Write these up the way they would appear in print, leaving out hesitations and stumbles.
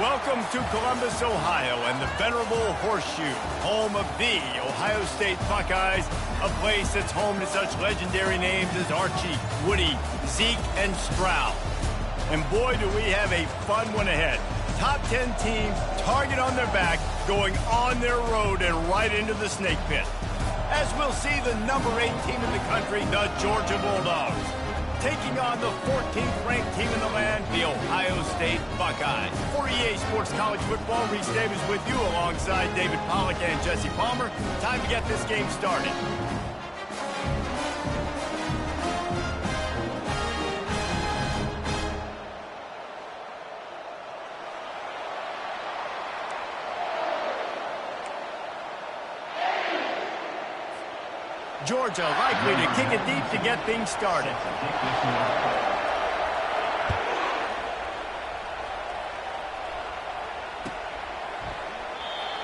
Welcome to Columbus, Ohio, and the venerable Horseshoe, home of the Ohio State Buckeyes, a place that's home to such legendary names as Archie, Woody, Zeke, and Stroud. And boy, do we have a fun one ahead. Top 10 teams, target on their back, going on their road and right into the snake pit. As we'll see the number 8 team in the country, the Georgia Bulldogs, taking on the 14th ranked team in the land, the Ohio State Buckeyes. For EA Sports College Football, Reese Davis with you alongside David Pollack and Jesse Palmer. Time to get this game started. Georgia likely to kick it deep to get things started.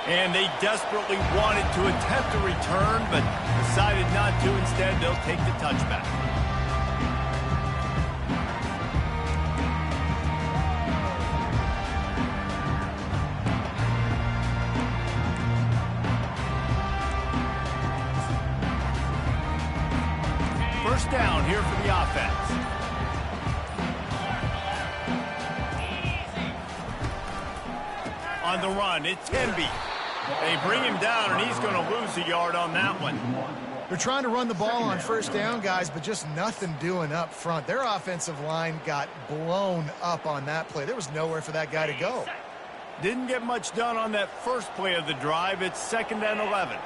And they desperately wanted to attempt a return, but decided not to. Instead, they'll take the touchback. First down here for the offense. On the run, it's Henby. They bring him down, and he's going to lose a yard on that one. They're trying to run the ball on first down, guys, but just nothing doing up front. Their offensive line got blown up on that play. There was nowhere for that guy to go. Didn't get much done on that first play of the drive. It's 2nd and 11.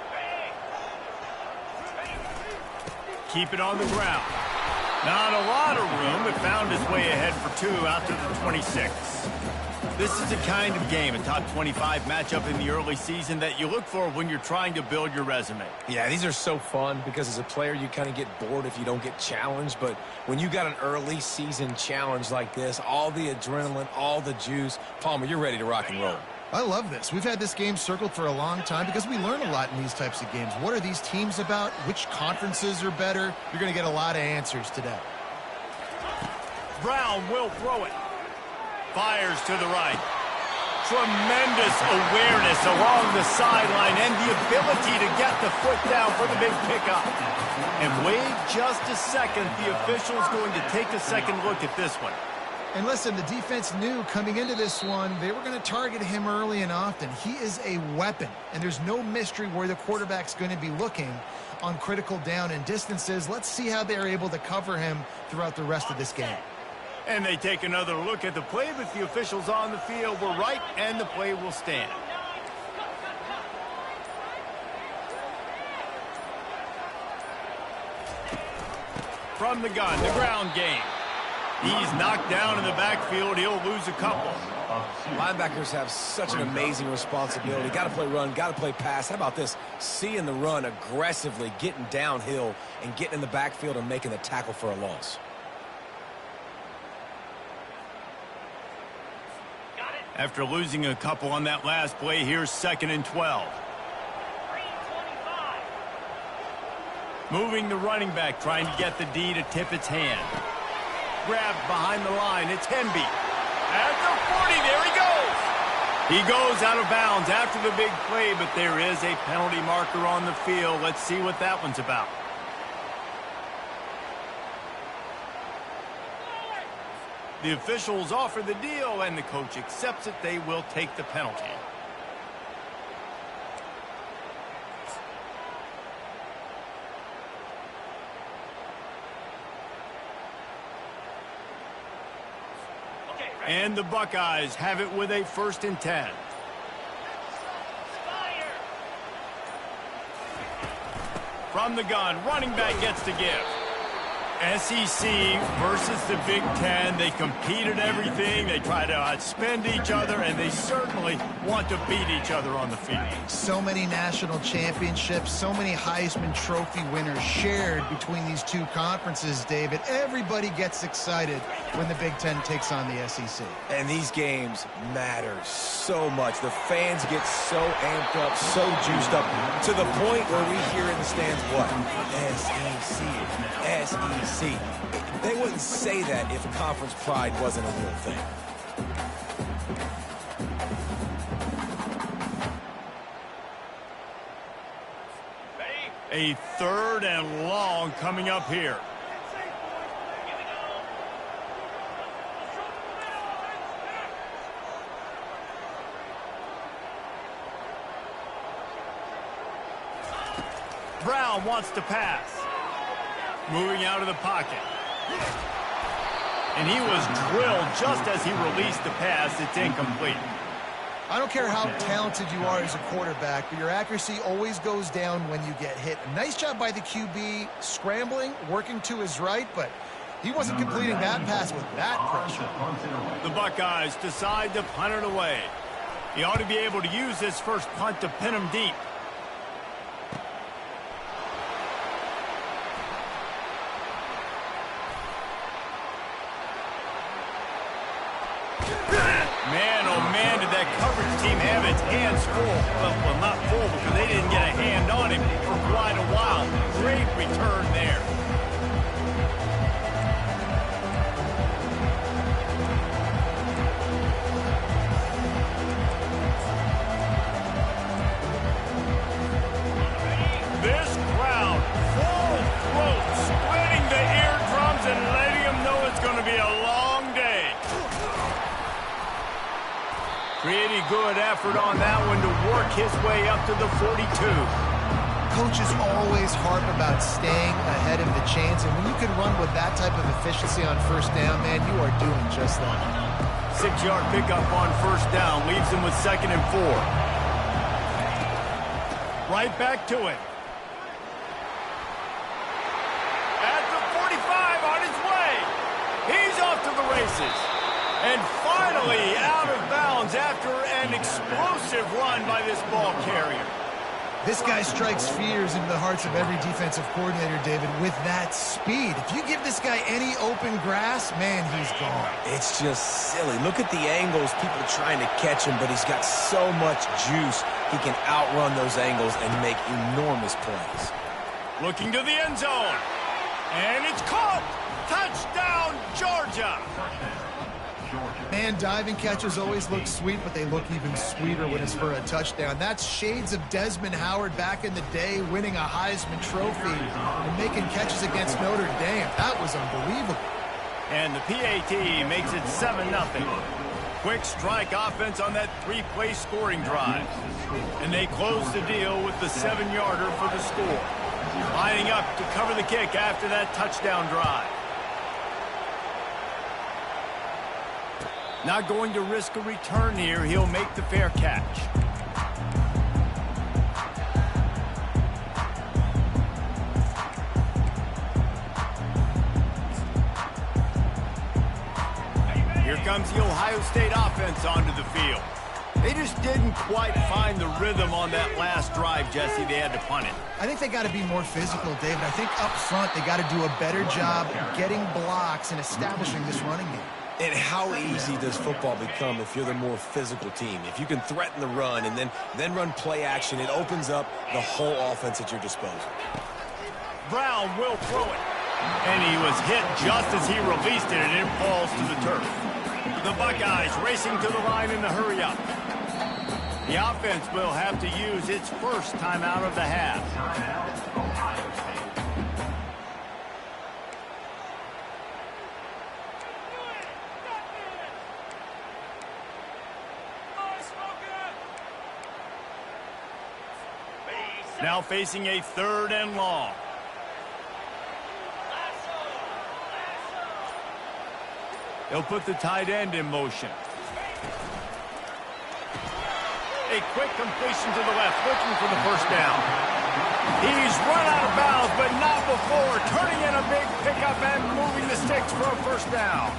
Keep it on the ground. Not a lot of room, but found his way ahead for 2 out to the 26. This is the kind of game, a top 25 matchup in the early season, that you look for when you're trying to build your resume. Yeah, these are so fun because as a player, you kind of get bored if you don't get challenged. But when you got an early season challenge like this, all the adrenaline, all the juice, Palmer, you're ready to rock and roll. I love this. We've had this game circled for a long time because we learn a lot in these types of games. What are these teams about? Which conferences are better? You're going to get a lot of answers today. Brown will throw it. Fires to the right. Tremendous awareness along the sideline and the ability to get the foot down for the big pickup. And wait just a second. The official's going to take a second look at this one. And listen, the defense knew coming into this one, they were going to target him early and often. He is a weapon, and there's no mystery where the quarterback's going to be looking on critical down and distances. Let's see how they're able to cover him throughout the rest of this game. And they take another look at the play, but the officials on the field were right, and the play will stand. From the gun, the ground game. He's knocked down in the backfield. He'll lose a couple. Linebackers have such an amazing responsibility. Got to play run, got to play pass. How about this? Seeing the run aggressively, getting downhill, and getting in the backfield and making the tackle for a loss. After losing a couple on that last play, here's 2nd and 12. Moving the running back, trying to get the D to tip its hand. Grabbed behind the line. It's Henby. At the 40, there he goes. He goes out of bounds after the big play, but there is a penalty marker on the field. Let's see what that one's about. The officials offer the deal, and the coach accepts it. They will take the penalty. And the Buckeyes have it with a 1st and 10. From the gun, running back gets to give. SEC versus the Big Ten. They compete at everything. They try to outspend each other, and they certainly want to beat each other on the field. So many national championships, so many Heisman Trophy winners shared between these two conferences, David. Everybody gets excited when the Big Ten takes on the SEC. And these games matter so much. The fans get so amped up, so juiced up, to the point where we hear in the stands, what? SEC. SEC. They wouldn't say that if conference pride wasn't a real thing. A 3rd and long coming up here. Brown wants to pass. Moving out of the pocket. And he was drilled just as he released the pass. It's incomplete. I don't care how talented you are as a quarterback, but your accuracy always goes down when you get hit. A nice job by the QB scrambling, working to his right, but he wasn't completing that pass with that pressure. The Buckeyes decide to punt it away. He ought to be able to use this first punt to pin him deep. Man, oh man, did that coverage team have its hands full. Well, not full because they didn't get a hand on him for quite a while. Great return there. This crowd, full throat, splitting the eardrums and letting them know it's going to be a long day. Pretty good effort on that one to work his way up to the 42. Coaches always harp about staying ahead of the chains, and when you can run with that type of efficiency on first down, man, you are doing just that. 6-yard pickup on first down leaves him with 2nd and 4. Right back to it. At the 45, on his way. He's off to the races. And finally out of bounds after an explosive run by this ball carrier. This guy strikes fears into the hearts of every defensive coordinator, David, with that speed. If you give this guy any open grass, man, he's gone. It's just silly. Look at the angles, people trying to catch him, but he's got so much juice. He can outrun those angles and make enormous plays. Looking to the end zone. And it's caught. Touchdown, Georgia. Man, diving catches always look sweet, but they look even sweeter when it's for a touchdown. That's shades of Desmond Howard back in the day, winning a Heisman Trophy and making catches against Notre Dame. That was unbelievable. And the PAT makes it 7-0. Quick strike offense on that 3-play scoring drive. And they close the deal with the 7-yarder for the score. Lining up to cover the kick after that touchdown drive. Not going to risk a return here. He'll make the fair catch. Here comes the Ohio State offense onto the field. They just didn't quite find the rhythm on that last drive, Jesse. They had to punt it. I think they got to be more physical, David. I think up front they got to do a better job getting blocks and establishing this running game. And how easy does football become if you're the more physical team? If you can threaten the run and then run play action, it opens up the whole offense at your disposal. Brown will throw it. And he was hit just as he released it, and it falls to the turf. The Buckeyes racing to the line in the hurry-up. The offense will have to use its first timeout of the half. Now facing a 3rd and long. They'll put the tight end in motion. A quick completion to the left, looking for the first down. He's run out of bounds, but not before. Turning in a big pickup and moving the sticks for a first down.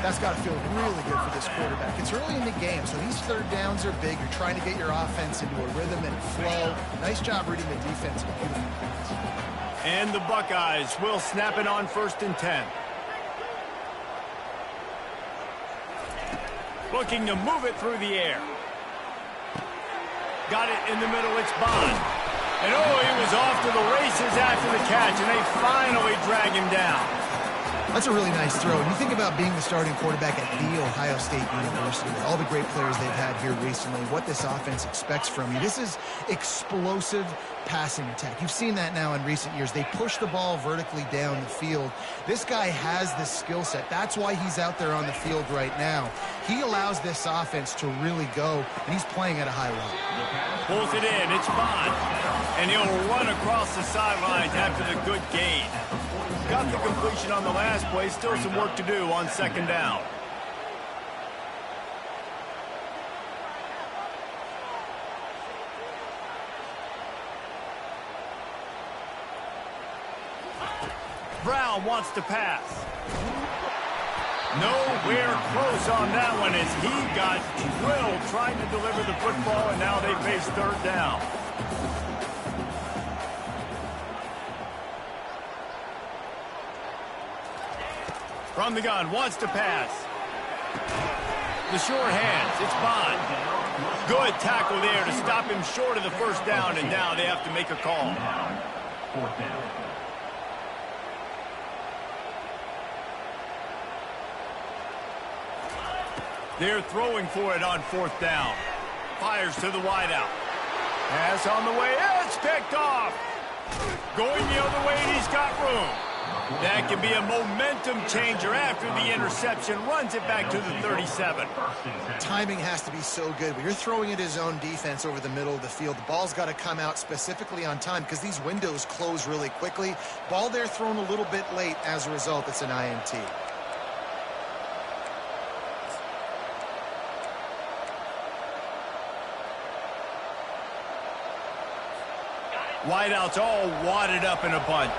That's got to feel really good for this quarterback. It's early in the game, so these 3rd downs are big. You're trying to get your offense into a rhythm and flow. Nice job reading the defense. And the Buckeyes will snap it on 1st and 10. Looking to move it through the air. Got it in the middle, it's Bond. And oh, he was off to the races after the catch, and they finally drag him down. That's a really nice throw. And you think about being the starting quarterback at The Ohio State University, all the great players they've had here recently, what this offense expects from you. This is explosive passing attack. You've seen that now in recent years. They push the ball vertically down the field. This guy has this skill set. That's why he's out there on the field right now. He allows this offense to really go, and he's playing at a high level. Pulls it in. It's Bond. And he'll run across the sidelines after the good gain. Got the completion on the last play. Still some work to do on second down. Brown wants to pass. Nowhere close on that one as he got drilled trying to deliver the football, and now they face third down. From the gun, wants to pass. The short hands, it's Bond. Good tackle there to stop him short of the first down, and now they have to make a call. Fourth down. They're throwing for it on fourth down. Fires to the wideout. Pass on the way. It's picked off. Going the other way, and he's got room. That can be a momentum changer after the interception. Runs it back to the 37. Timing has to be so good. When you're throwing at his own defense over the middle of the field, the ball's got to come out specifically on time because these windows close really quickly. Ball there thrown a little bit late. As a result, it's an INT. Wideouts all wadded up in a bunch.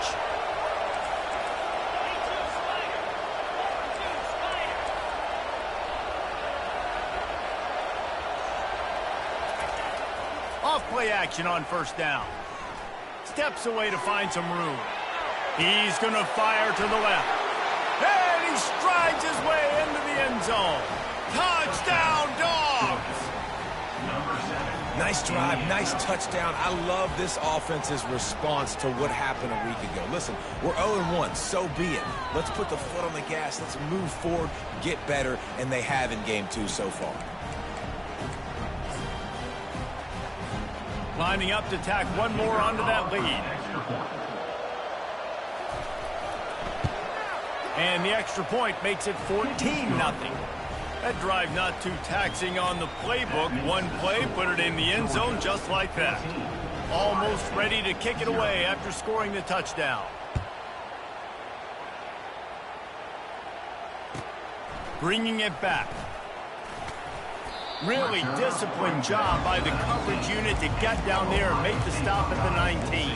Off play action on first down. Steps away to find some room. He's going to fire to the left. And he strides his way into the end zone. Touchdown, Dogs! Nice drive, nice touchdown. I love this offense's response to what happened a week ago. Listen, we're 0-1, so be it. Let's put the foot on the gas. Let's move forward, get better, and they have in game 2 so far. Lining up to tack one more onto that lead. And the extra point makes it 14-0. That drive not too taxing on the playbook. One play, put it in the end zone just like that. Almost ready to kick it away after scoring the touchdown. Bringing it back. Really disciplined job by the coverage unit to get down there and make the stop at the 19.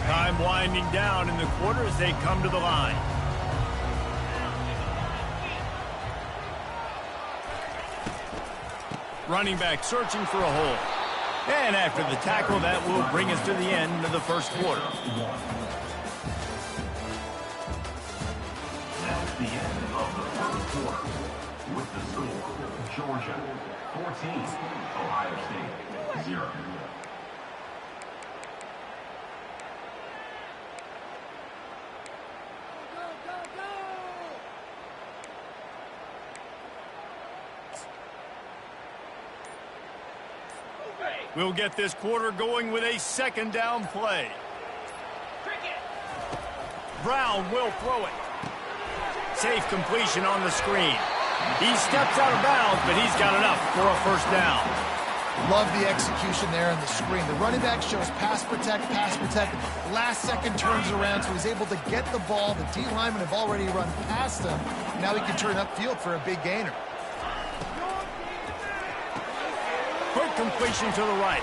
Time winding down in the quarter as they come to the line. Running back searching for a hole. And after the tackle, that will bring us to the end of the first quarter. That's the end of the first quarter. With the score, Georgia 14, Ohio State 0. We'll get this quarter going with a second down play. Brown will throw it. Safe completion on the screen. He steps out of bounds, but he's got enough for a first down. Love the execution there on the screen. The running back shows pass protect. Last second turns around, so he's able to get the ball. The D linemen have already run past him. Now he can turn upfield for a big gainer. Quick completion to the right.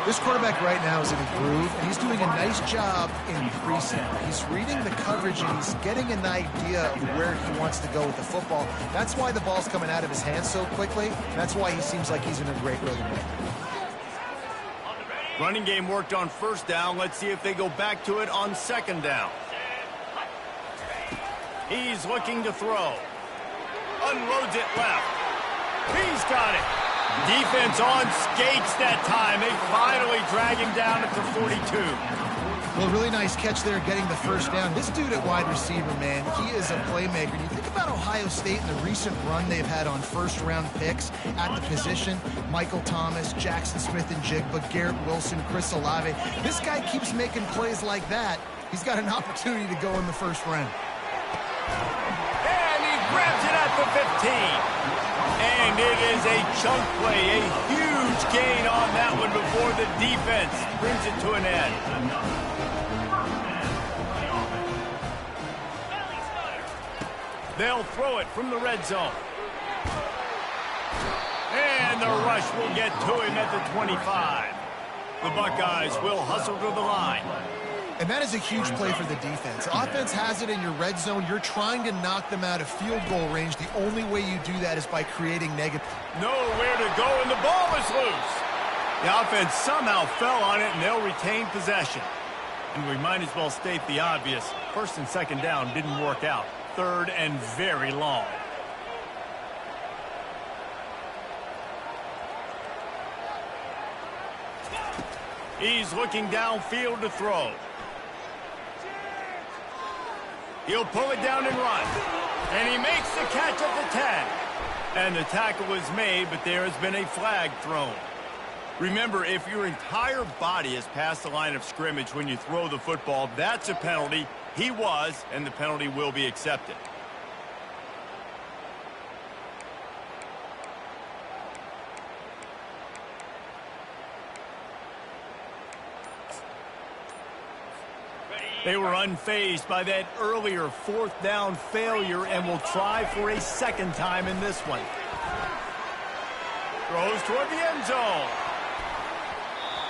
This quarterback right now is in a groove, and he's doing a nice job in pre-snap. He's reading the coverage, and he's getting an idea of where he wants to go with the football. That's why the ball's coming out of his hands so quickly. That's why he seems like he's in a great rhythm. Running game worked on first down. Let's see if they go back to it on second down. He's looking to throw. Unloads it left. He's got it. Defense on skates that time. They finally drag him down at the 42. Well, really nice catch there getting the first down. This dude at wide receiver, man, he is a playmaker. And you think about Ohio State and the recent run they've had on first-round picks at the position. Michael Thomas, Jackson Smith-Njigba, Garrett Wilson, Chris Olave. This guy keeps making plays like that. He's got an opportunity to go in the first round. And he grabs it at the 15. And it is a chunk play, a huge gain on that one before the defense brings it to an end. They'll throw it from the red zone. And the rush will get to him at the 25. The Buckeyes will hustle to the line. And that is a huge play for the defense. Offense has it in your red zone. You're trying to knock them out of field goal range. The only way you do that is by creating negative. Nowhere to go, and the ball is loose. The offense somehow fell on it, and they'll retain possession. And we might as well state the obvious. First and second down didn't work out. Third and very long. He's looking downfield to throw. He'll pull it down and run. And he makes the catch at the 10. And the tackle is made, but there has been a flag thrown. Remember, if your entire body is past the line of scrimmage when you throw the football, that's a penalty. He was, and the penalty will be accepted. They were unfazed by that earlier fourth down failure and will try for a second time in this one. Throws toward the end zone.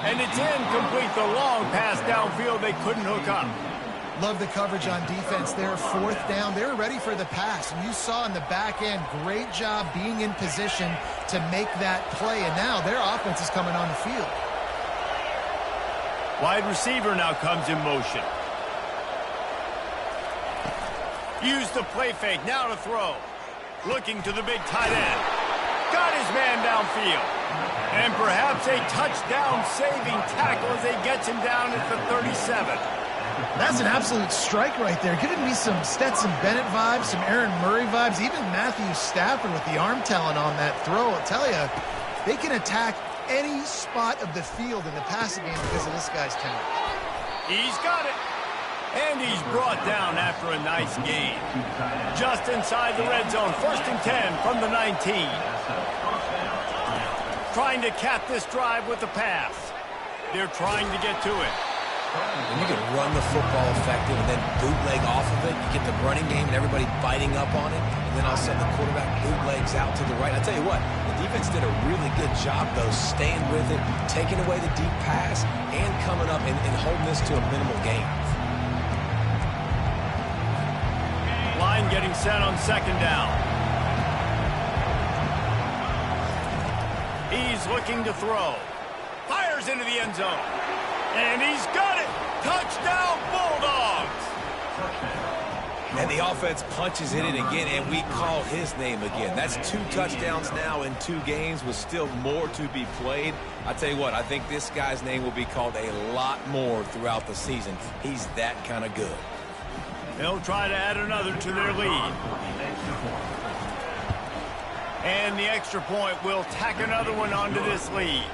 And it's incomplete. The long pass downfield they couldn't hook up. Love the coverage on defense there. Fourth down. They were ready for the pass. And you saw in the back end, great job being in position to make that play. And now their offense is coming on the field. Wide receiver now comes in motion. Use the play fake, now to throw. Looking to the big tight end. Got his man downfield. And perhaps a touchdown-saving tackle as he gets him down at the 37. That's an absolute strike right there. Giving me some Stetson Bennett vibes, some Aaron Murray vibes, even Matthew Stafford with the arm talent on that throw. I'll tell you, they can attack any spot of the field in the passing game because of this guy's talent. He's got it. And he's brought down after a nice gain. Just inside the red zone. First and 10 from the 19. Trying to cap this drive with the pass. They're trying to get to it. And you can run the football effective and then bootleg off of it. You get the running game and everybody biting up on it. And then all of a sudden the quarterback bootlegs out to the right. I tell you what, the defense did a really good job, though, staying with it, taking away the deep pass, and coming up and holding this to a minimal gain. Line getting set on second down. He's looking to throw. Fires into the end zone. And he's got it. Touchdown, Bulldogs. And the offense punches in it again, and we call his name again. That's 2 touchdowns now in 2 games with still more to be played. I tell you what, I think this guy's name will be called a lot more throughout the season. He's that kind of good. They'll try to add another to their lead. And the extra point will tack another one onto this lead.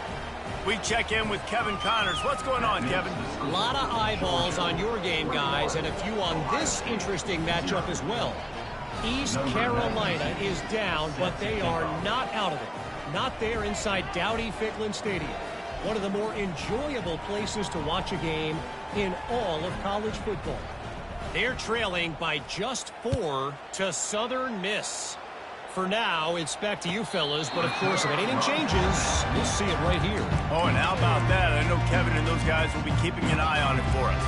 We check in with Kevin Connors. What's going on, Kevin? A lot of eyeballs on your game, guys, and a few on this interesting matchup as well. East Carolina is down, but they are not out of it. Not there inside Dowdy-Ficklin Stadium. One of the more enjoyable places to watch a game in all of college football. They're trailing by just 4 to Southern Miss. For now, it's back to you fellas, but of course, if anything changes, you'll see it right here. Oh, and how about that? I know Kevin and those guys will be keeping an eye on it for us.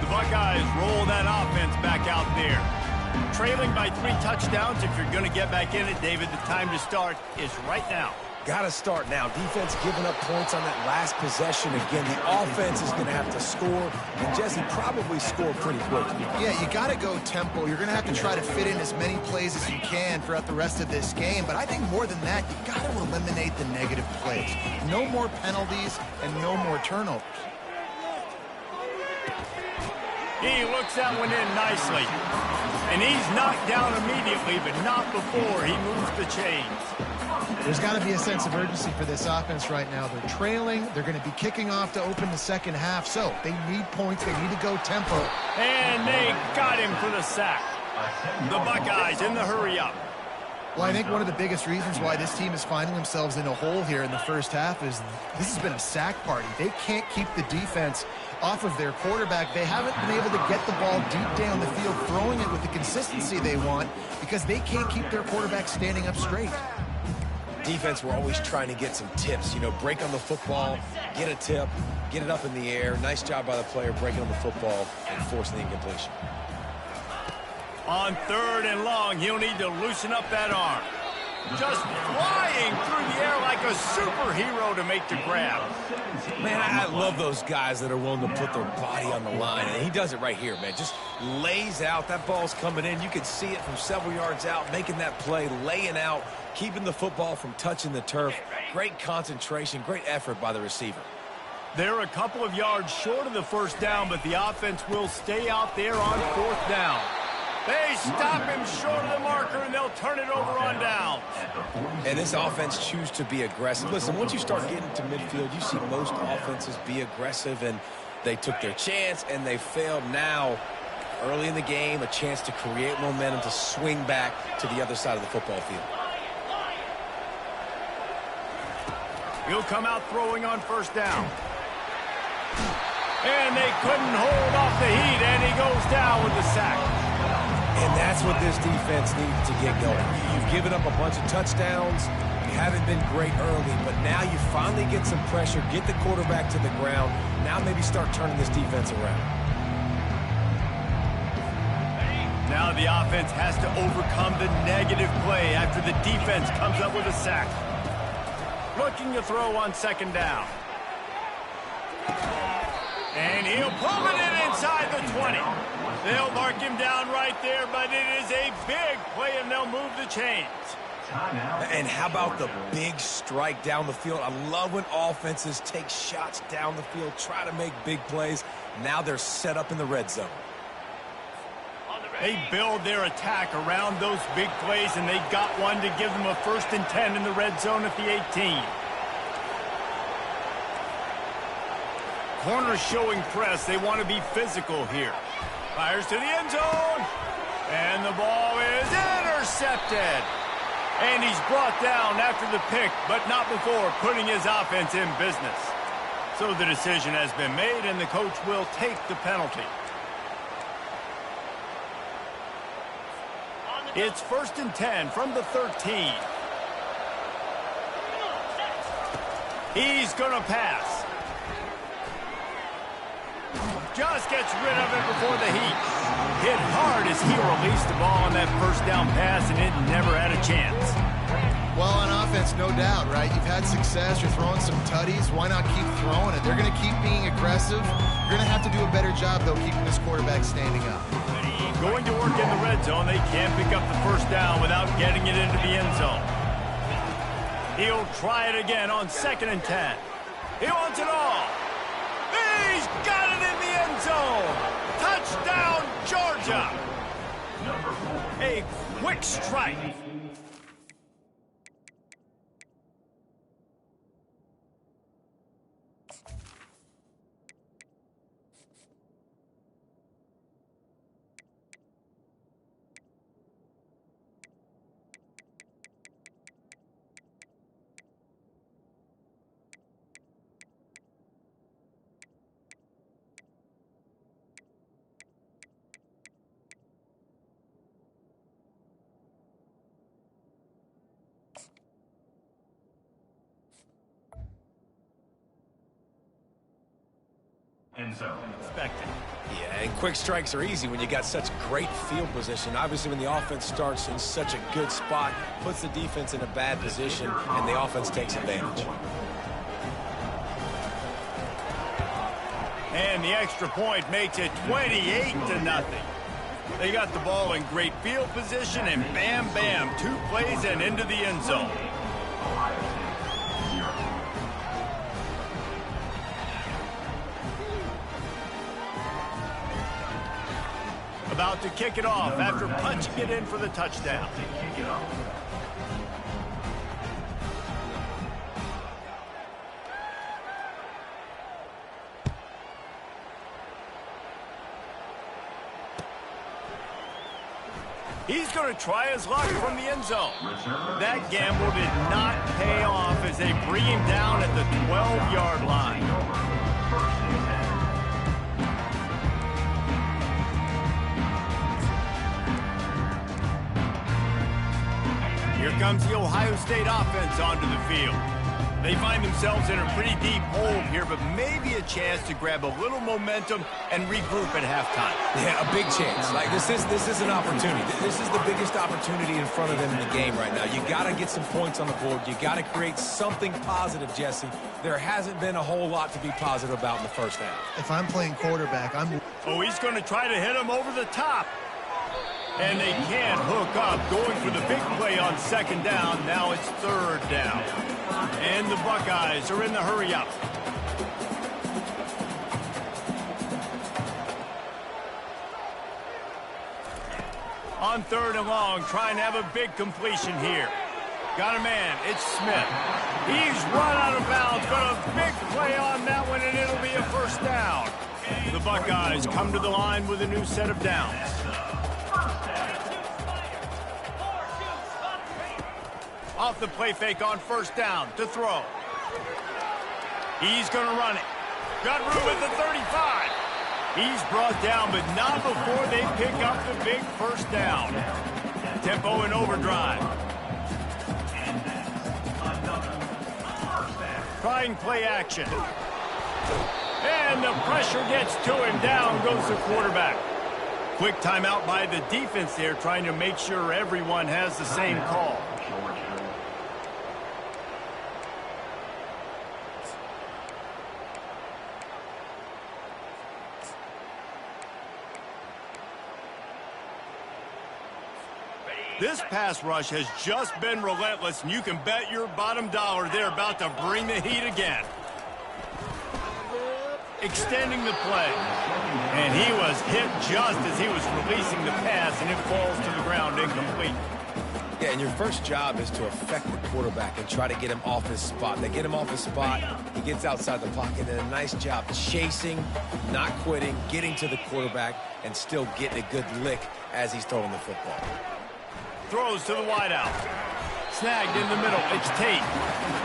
The Buckeyes roll that offense back out there. Trailing by 3 touchdowns. If you're going to get back in it, David, the time to start is right now. Got to start now. Defense giving up points on that last possession. Again, the offense is going to have to score, and Jesse probably score pretty quickly. Yeah, you got to go tempo. You're going to have to try to fit in as many plays as you can throughout the rest of this game. But I think more than that, you got to eliminate the negative plays. No more penalties and no more turnovers. He looks that one in nicely. And he's knocked down immediately, but not before he moves the chains. There's got to be a sense of urgency for this offense right now. They're trailing. They're going to be kicking off to open the second half. So they need points. They need to go tempo. And they got him for the sack. The Buckeyes in the hurry up. Well, I think one of the biggest reasons why this team is finding themselves in a hole here in the first half is this has been a sack party. They can't keep the defense off of their quarterback. They haven't been able to get the ball deep down the field, throwing it with the consistency they want because they can't keep their quarterback standing up straight. Defense, we're always trying to get some tips. You know, break on the football, get a tip, get it up in the air. Nice job by the player breaking on the football and forcing the incompletion. On 3rd and long, he'll need to loosen up that arm. Just flying through the air like a superhero to make the grab. Man, I love those guys that are willing to put their body on the line, and he does it right here, man. Just lays out. That ball's coming in. You can see it from several yards out, making that play, laying out, keeping the football from touching the turf. Great concentration, great effort by the receiver. They're a couple of yards short of the first down, but the offense will stay out there on 4th down. They stop him short of the marker, and they'll turn it over on down. And this offense chooses to be aggressive. Listen, once you start getting to midfield, you see most offenses be aggressive, and they took their chance, and they failed. Now, early in the game, a chance to create momentum to swing back to the other side of the football field. He'll come out throwing on 1st down. And they couldn't hold off the heat, and he goes down with the sack. And that's what this defense needs to get going. You've given up a bunch of touchdowns. You haven't been great early, but now you finally get some pressure, get the quarterback to the ground. Now maybe start turning this defense around. Now the offense has to overcome the negative play after the defense comes up with a sack. Looking to throw on 2nd down. And he'll pull it in inside the 20. They'll mark him down right there, but it is a big play, and they'll move the chains. And how about the big strike down the field? I love when offenses take shots down the field, try to make big plays. Now they're set up in the red zone. They build their attack around those big plays, and they got one to give them a 1st and 10 in the red zone at the 18. Corners showing press. They want to be physical here. Fires to the end zone. And the ball is intercepted. And he's brought down after the pick, but not before putting his offense in business. So the decision has been made, and the coach will take the penalty. It's 1st and 10 from the 13. He's going to pass. Just gets rid of it before the heat. Hit hard as he released the ball on that 1st down pass, and it never had a chance. Well, on offense, no doubt, right? You've had success. You're throwing some tutties. Why not keep throwing it? They're going to keep being aggressive. You're going to have to do a better job, though, keeping this quarterback standing up. Going to work in the red zone. They can't pick up the 1st down without getting it into the end zone. He'll try it again on 2nd and 10. He wants it all. He's got it in the end zone. Touchdown, Georgia. A quick strike. End zone. Expected. Yeah, and quick strikes are easy when you got such great field position. Obviously, when the offense starts in such a good spot, puts the defense in a bad position, and the offense takes advantage. And the extra point makes it 28-0. They got the ball in great field position, and bam, bam, 2 plays and into the end zone. About to kick it off after punching it in for the touchdown. He's going to try his luck from the end zone. That gamble did not pay off as they bring him down at the 12-yard line. Here comes the Ohio State offense onto the field. They find themselves in a pretty deep hole here, but maybe a chance to grab a little momentum and regroup at halftime. Yeah, a big chance. Like this is an opportunity. This is the biggest opportunity in front of them in the game right now. You got to get some points on the board. You got to create something positive, Jesse. There hasn't been a whole lot to be positive about in the first half. If I'm playing quarterback, Oh, he's going to try to hit him over the top. And they can't hook up, going for the big play on second down. Now it's third down. And the Buckeyes are in the hurry up. On third and long, trying to have a big completion here. Got a man, it's Smith. He's run out of bounds, but a big play on that one, and it'll be a first down. The Buckeyes come to the line with a new set of downs. Off the play fake on first down to throw. He's going to run it. Got room at the 35. He's brought down, but not before they pick up the big first down. Tempo in overdrive. Trying play action. And the pressure gets to him. Down goes the quarterback. Quick timeout by the defense there, trying to make sure everyone has the same call. This pass rush has just been relentless, and you can bet your bottom dollar they're about to bring the heat again. Extending the play. And he was hit just as he was releasing the pass, and it falls to the ground incomplete. Yeah, and your first job is to affect the quarterback and try to get him off his spot. They get him off his spot, he gets outside the pocket, and a nice job chasing, not quitting, getting to the quarterback, and still getting a good lick as he's throwing the football. Throws to the wideout. Snagged in the middle. It's Tate.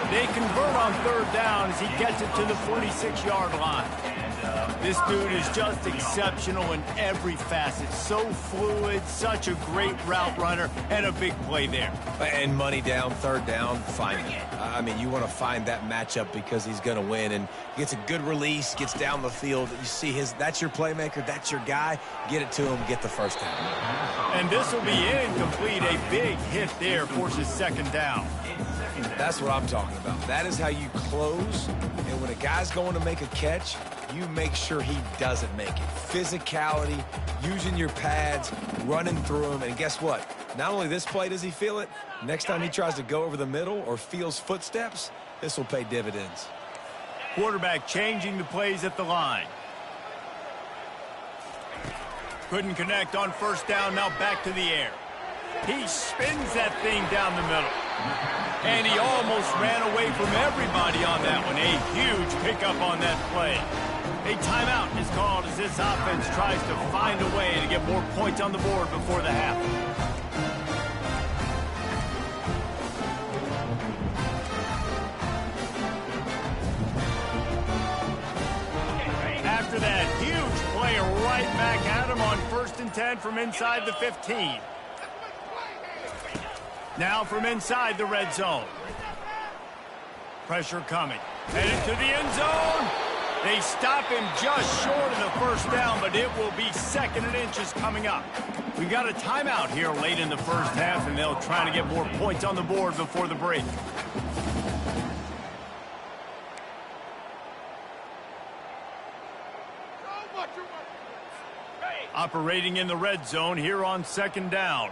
They convert on third down as he gets it to the 46-yard line. This dude is just exceptional in every facet. So fluid, such a great route runner, and a big play there. And money down, third down, find it. I mean, you want to find that matchup because he's going to win, and gets a good release, gets down the field. You see that's your playmaker, that's your guy. Get it to him, get the first down. And this will be incomplete. A big hit there forces second down. That's what I'm talking about. That is how you close, and when a guy's going to make a catch, you make sure he doesn't make it. Physicality, using your pads, running through him, and guess what? Not only this play does he feel it, next time he tries to go over the middle or feels footsteps, this will pay dividends. Quarterback changing the plays at the line. Couldn't connect on first down, now back to the air. He spins that thing down the middle. And he almost ran away from everybody on that one. A huge pickup on that play. A timeout is called as this offense tries to find a way to get more points on the board before the half. After that huge play, right back at him on 1st and 10 from inside the 15. Now from inside the red zone. Pressure coming. Headed to the end zone. They stop him just short of the first down, but it will be 2nd and inches coming up. We got a timeout here late in the first half, and they'll try to get more points on the board before the break. Operating in the red zone here on 2nd down.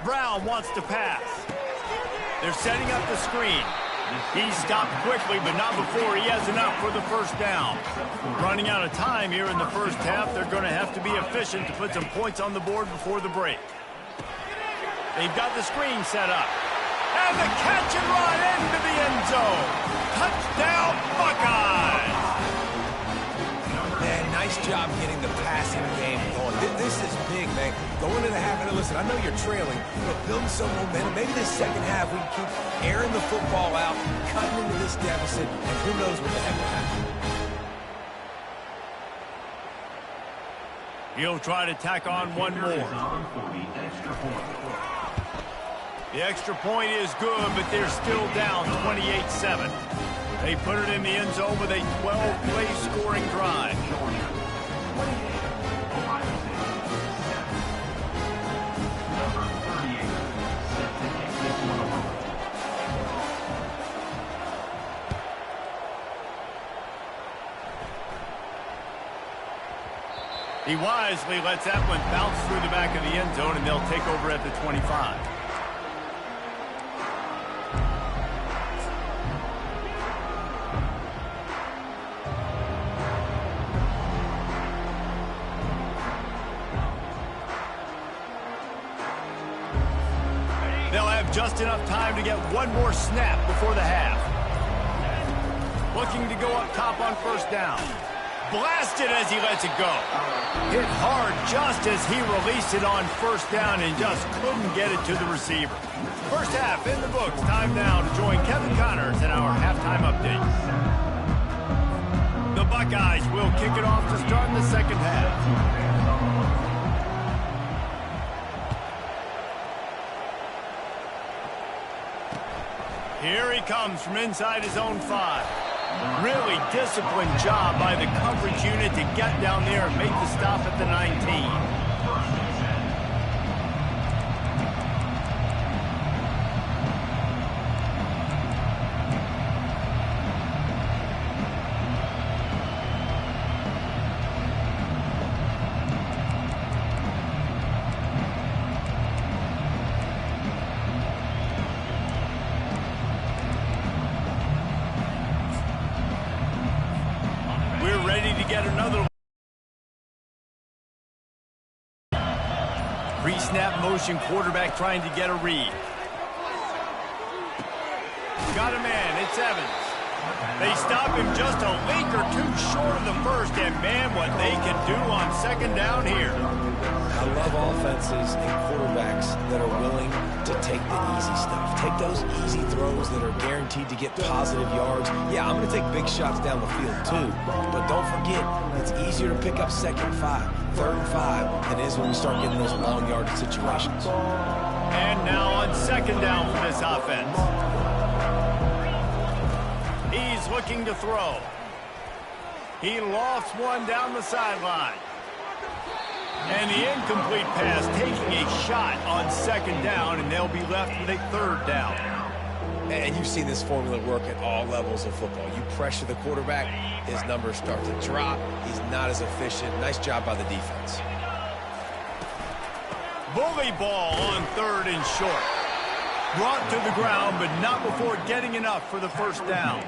Brown wants to pass. They're setting up the screen. He stopped quickly, but not before he has enough for the first down. Running out of time here in the first half, they're going to have to be efficient to put some points on the board before the break. They've got the screen set up. And the catch and run into the end zone. Touchdown, Buckeyes! Man, nice job getting the passing game going. This is big, man. Going into the half, and listen, I know you're trailing, but building some momentum. Maybe this second half we can keep airing the football out, cutting into this deficit, and who knows what the heck will happen. He'll try to tack on one more. The extra point is good, but they're still down 28-7. They put it in the end zone with a 12-play scoring drive. He wisely lets that one bounce through the back of the end zone, and they'll take over at the 25. They'll have just enough time to get one more snap before the half. Looking to go up top on first down. Blasted as he lets it go. Hit hard just as he released it on first down and just couldn't get it to the receiver. First half in the books. Time now to join Kevin Connors in our halftime update. The Buckeyes will kick it off to start the second half. Here he comes from inside his own 5. Really disciplined job by the coverage unit to get down there and make the stop at the 19. Get another pre-snap motion quarterback trying to get a read. Got a man, it's Evans. They stop him just a link or two short of the first, and man, what they can do on second down here. I love offenses and quarterbacks that are willing to take the easy stuff. Take those easy throws that are guaranteed to get positive yards. Yeah, I'm going to take big shots down the field too. But don't forget, it's easier to pick up 2nd and 5, 3rd and 5 than it is when we start getting those long yardage situations. And now on second down for this offense. He's looking to throw. He lofts one down the sideline. And the incomplete pass taking a shot on second down, and they'll be left with a 3rd down. And you've seen this formula work at all levels of football. You pressure the quarterback, his numbers start to drop. He's not as efficient. Nice job by the defense. Bully ball on 3rd and short. Brought to the ground, but not before getting enough for the first down.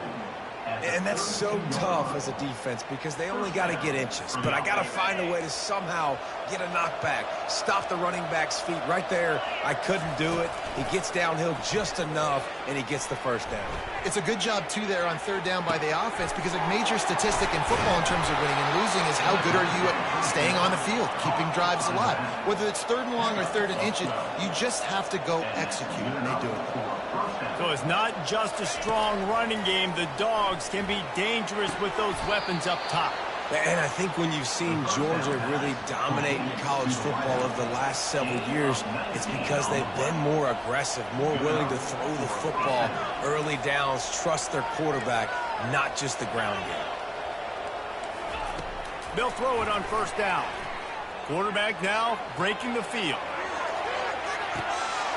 And that's so tough as a defense because they only got to get inches. But I got to find a way to somehow get a knockback, stop the running back's feet right there. I couldn't do it. He gets downhill just enough, and he gets the first down. It's a good job, too, there on 3rd down by the offense because a major statistic in football in terms of winning and losing is how good are you at staying on the field, keeping drives alive. Whether it's 3rd and long or 3rd and inches, you just have to go execute, and they do it. So it's not just a strong running game. The Dogs can be dangerous with those weapons up top. And I think when you've seen Georgia really dominate in college football over the last several years, it's because they've been more aggressive, more willing to throw the football early downs, trust their quarterback, not just the ground game. They'll throw it on first down. Quarterback now breaking the field.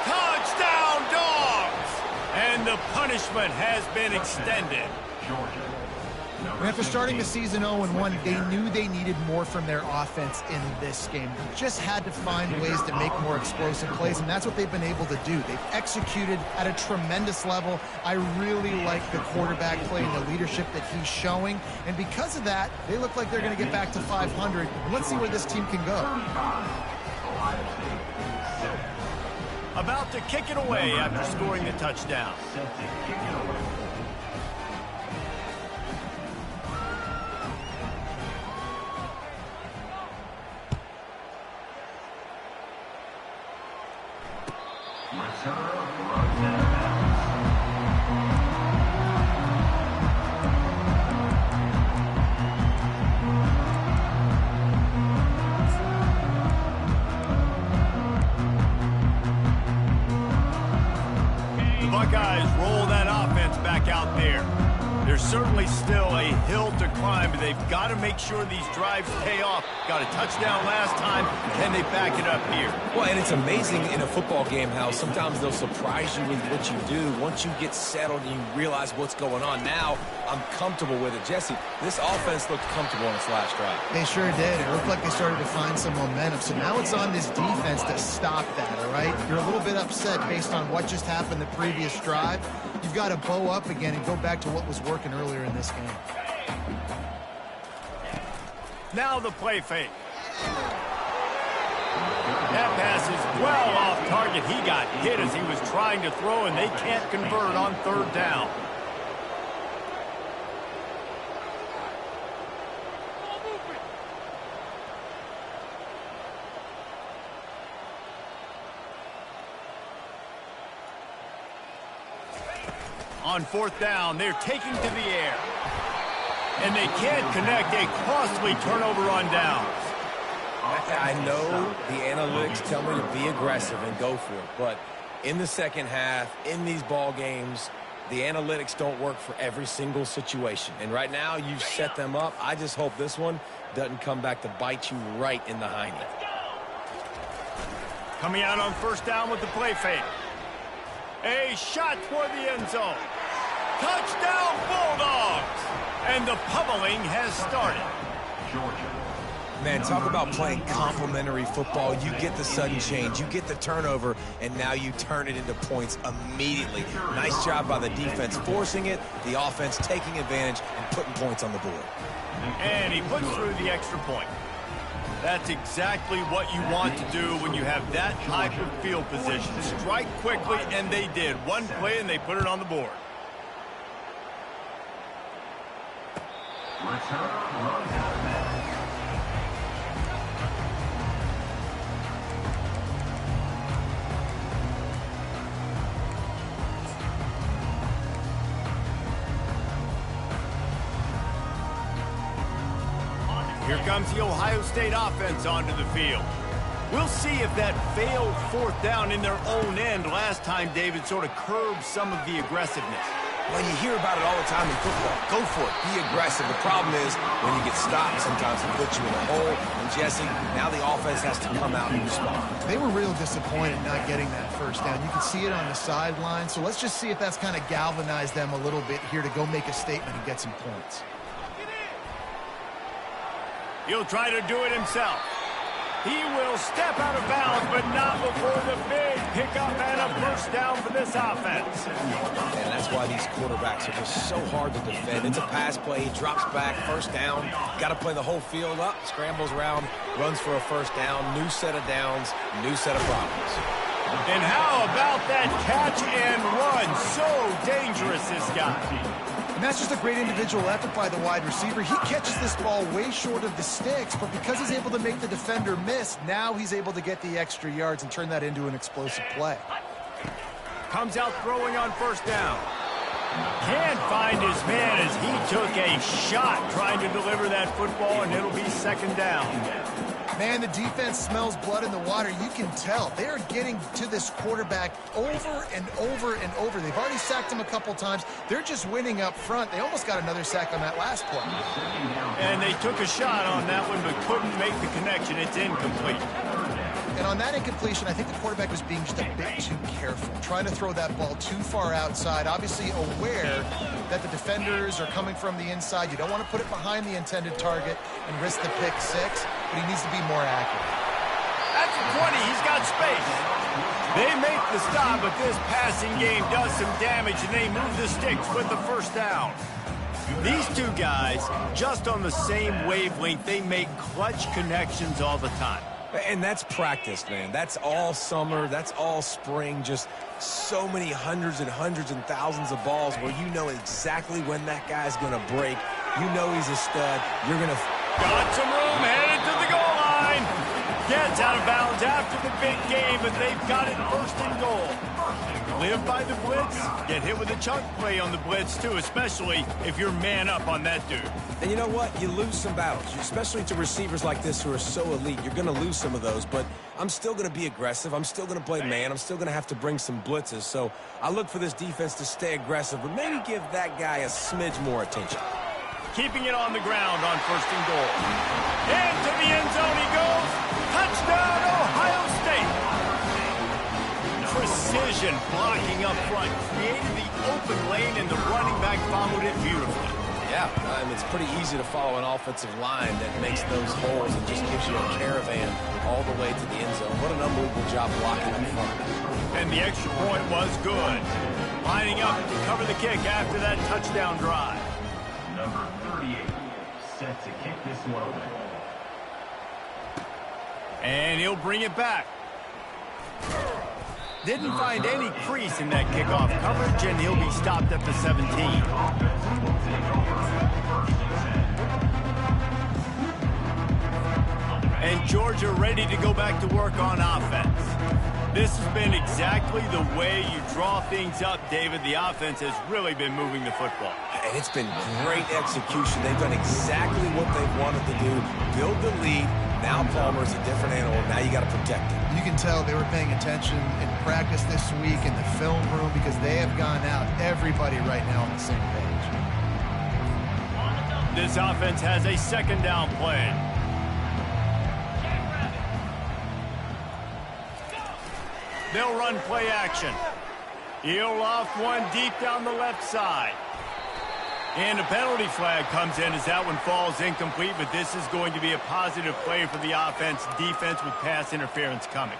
Touchdown, Dogs! And the punishment has been extended. And after starting the season 0-1, they knew they needed more from their offense in this game. They just had to find ways to make more explosive plays, and that's what they've been able to do. They've executed at a tremendous level. I really like the quarterback play and the leadership that he's showing, and because of that, they look like they're going to get back to 500. And let's see where this team can go. About to kick it away after scoring the touchdown. The Buckeyes roll that offense back out there. There's certainly still a hill to climb, but they've got to make sure these drives pay off. Got a touchdown last time. Can they back it up here? Well, and it's amazing in a football game how sometimes they'll surprise you with what you do. Once you get settled and you realize what's going on, now I'm comfortable with it. Jesse, this offense looked comfortable on its last drive. They sure did. It looked like they started to find some momentum. So now it's on this defense to stop that, all right? You're a little bit upset based on what just happened the previous drive. You've got to bow up again and go back to what was working earlier in this game. Now the play fake. That pass is well off target. He got hit as he was trying to throw, and they can't convert on third down. On fourth down, they're taking to the air. And they can't connect. A costly turnover on downs. I know the analytics tell me to be aggressive and go for it, but in the second half, in these ball games, the analytics don't work for every single situation. And right now, you've set them up. I just hope this one doesn't come back to bite you right in the hiney. Coming out on first down with the play fake. A shot toward the end zone. Touchdown, Bulldogs! And the pummeling has started. Man, talk about playing complementary football. You get the sudden change, you get the turnover, and now you turn it into points immediately. Nice job by the defense forcing it, the offense taking advantage and putting points on the board. And he puts through the extra point. That's exactly what you want to do when you have that type of field position. Strike quickly, and they did. One play, and they put it on the board. Here comes the Ohio State offense onto the field. We'll see if that failed fourth down in their own end last time, David, sort of curbed some of the aggressiveness. Well, you hear about it all the time in football. Go for it. Be aggressive. The problem is when you get stopped, sometimes it puts you in a hole. And, Jesse, now the offense has to come out and respond. They were real disappointed not getting that first down. You can see it on the sideline. So let's just see if that's kind of galvanized them a little bit here to go make a statement and get some points. He'll try to do it himself. He will step out of bounds, but not before the big pickup and a first down for this offense. And that's why these quarterbacks are just so hard to defend. It's a pass play. He drops back, first down. Got to play the whole field up, scrambles around, runs for a first down. New set of downs, new set of problems. And how about that catch and run? So dangerous, this guy. And that's just a great individual effort by the wide receiver. He catches this ball way short of the sticks, but because he's able to make the defender miss, now he's able to get the extra yards and turn that into an explosive play. Comes out throwing on first down. Can't find his man as he took a shot trying to deliver that football, and it'll be second down. Man, the defense smells blood in the water. You can tell. They are getting to this quarterback over and over and over. They've already sacked him a couple times. They're just winning up front. They almost got another sack on that last play. And they took a shot on that one, but couldn't make the connection. It's incomplete. And on that incompletion, I think the quarterback was being just a bit too careful, trying to throw that ball too far outside, obviously aware that the defenders are coming from the inside. You don't want to put it behind the intended target and risk the pick six, but he needs to be more accurate. That's a 20. He's got space. They make the stop, but this passing game does some damage, and they move the sticks with the first down. These two guys, just on the same wavelength, they make clutch connections all the time. And that's practice, man. That's all summer. That's all spring. Just so many hundreds and thousands of balls where you know exactly when that guy's going to break. You know he's a stud. You're going to... Got some room, headed to the goal line. Gets out of bounds after the big game, but they've got it first and goal. Live by the blitz. Get hit with a chunk play on the blitz, too, especially if you're man up on that dude. And you know what? You lose some battles, especially to receivers like this who are so elite. You're going to lose some of those, but I'm still going to be aggressive. I'm still going to play man. I'm still going to have to bring some blitzes. So I look for this defense to stay aggressive, but maybe give that guy a smidge more attention. Keeping it on the ground on first and goal. Into the end zone he goes. Touchdown, Ohio State. Precision blocking up front. Created the open lane, and the running back followed it beautifully. Yeah, it's pretty easy to follow an offensive line that makes those holes and just gives you a caravan all the way to the end zone. What an unbelievable job blocking up front. And the extra point was good. Lining up to cover the kick after that touchdown drive. Number 38, set to kick this one away. And he'll bring it back. Didn't find any crease in that kickoff coverage, and he'll be stopped at the 17. And Georgia ready to go back to work on offense. This has been exactly the way you draw things up, David. The offense has really been moving the football. And it's been great execution. They've done exactly what they've wanted to do. Build the lead. Now Palmer's a different animal. Now you got to protect it. You can tell they were paying attention in practice this week in the film room because they have gone out, everybody right now on the same page. This offense has a second down play. They'll run play action. He'll off one deep down the left side. And a penalty flag comes in as that one falls incomplete, but this is going to be a positive play for the defense with pass interference coming.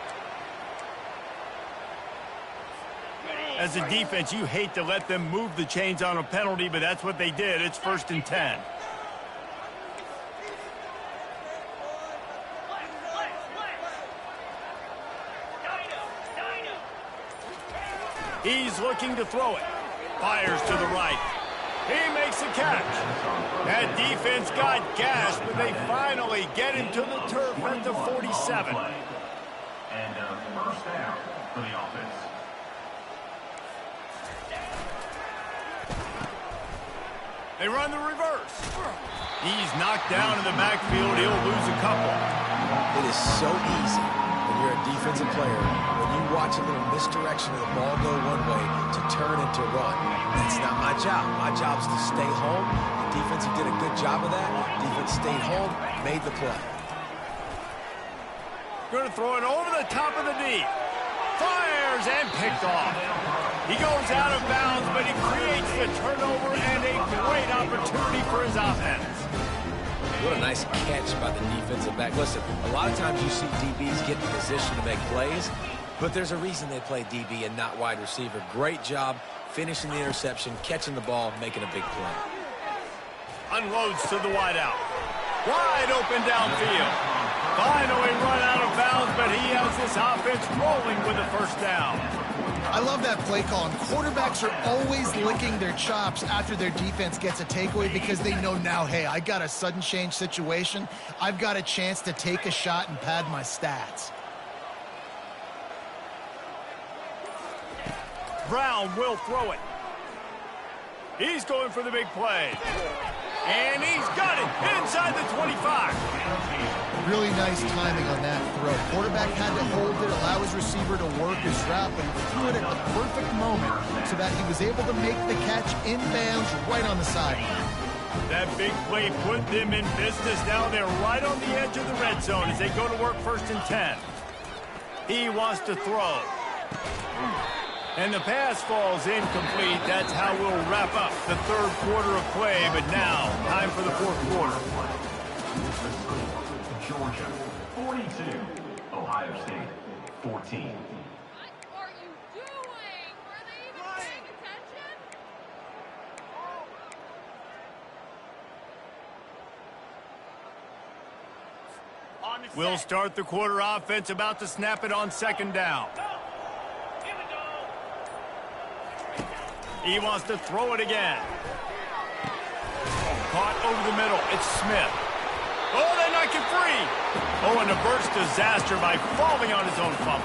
As a defense, you hate to let them move the chains on a penalty, but that's what they did. It's 1st and 10. He's looking to throw it. Fires to the right. He makes a catch. That defense got gashed, but they finally get him to the turf at the 47. And first down for the offense. They run the reverse. He's knocked down in the backfield. He'll lose a couple. It is so easy when you're a defensive player, when you watch a little misdirection of the ball go one way to turn and to run. That's not my job. My job is to stay home. The defense did a good job of that. Defense stayed home, made the play. Going to throw it over the top of the knee. Fires and picked off. He goes out of bounds, but he creates the turnover and a great opportunity for his offense. What a nice catch by the defensive back. Listen, a lot of times you see DBs get in position to make plays, but there's a reason they play DB and not wide receiver. Great job finishing the interception, catching the ball, making a big play. Unloads to the wideout. Wide open downfield. Finally run out of bounds, but he has this offense rolling with a first down. I love that play call. And quarterbacks are always licking their chops after their defense gets a takeaway because they know now, hey, I got a sudden change situation. I've got a chance to take a shot and pad my stats. Brown will throw it. He's going for the big play. And he's got it inside the 25. Really nice timing on that throw. Quarterback had to hold it, allow his receiver to work his route, but he threw it at the perfect moment so that he was able to make the catch inbounds right on the sideline. That big play put them in business. Now they're right on the edge of the red zone as they go to work 1st and 10. He wants to throw. And the pass falls incomplete. That's how we'll wrap up the 3rd quarter of play. But now, time for the 4th quarter. Georgia, 42. Ohio State, 14. What are you doing? Were they even paying attention? We'll start the quarter offense, about to snap it on 2nd down. He wants to throw it again. Caught over the middle. It's Smith. Oh, they knock it free. Oh, and a burst disaster by falling on his own fumble.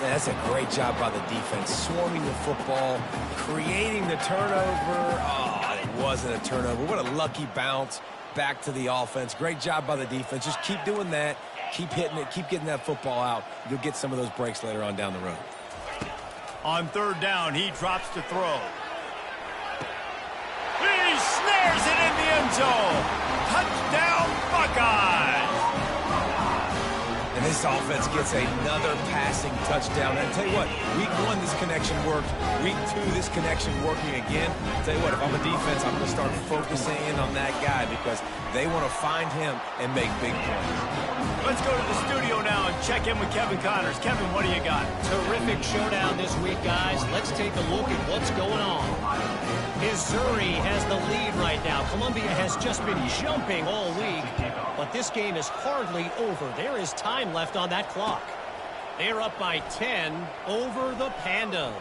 Yeah, that's a great job by the defense. Swarming the football, creating the turnover. Oh, it wasn't a turnover. What a lucky bounce back to the offense. Great job by the defense. Just keep doing that. Keep hitting it. Keep getting that football out. You'll get some of those breaks later on down the road. On 3rd down, he drops to throw. He snares it in the end zone. Touchdown, Buckeyes. And this offense gets another passing touchdown. And I tell you what, week 1, this connection worked. Week 2, this connection working again. I tell you what, if I'm a defense, I'm going to start focusing in on that guy because they want to find him and make big plays. Let's go to the studio now and check in with Kevin Connors. Kevin, what do you got? Terrific showdown this week, guys. Let's take a look at what's going on. Missouri has the lead right now. Columbia has just been jumping all week, but this game is hardly over. There is time left on that clock. They're up by 10 over the Pandas.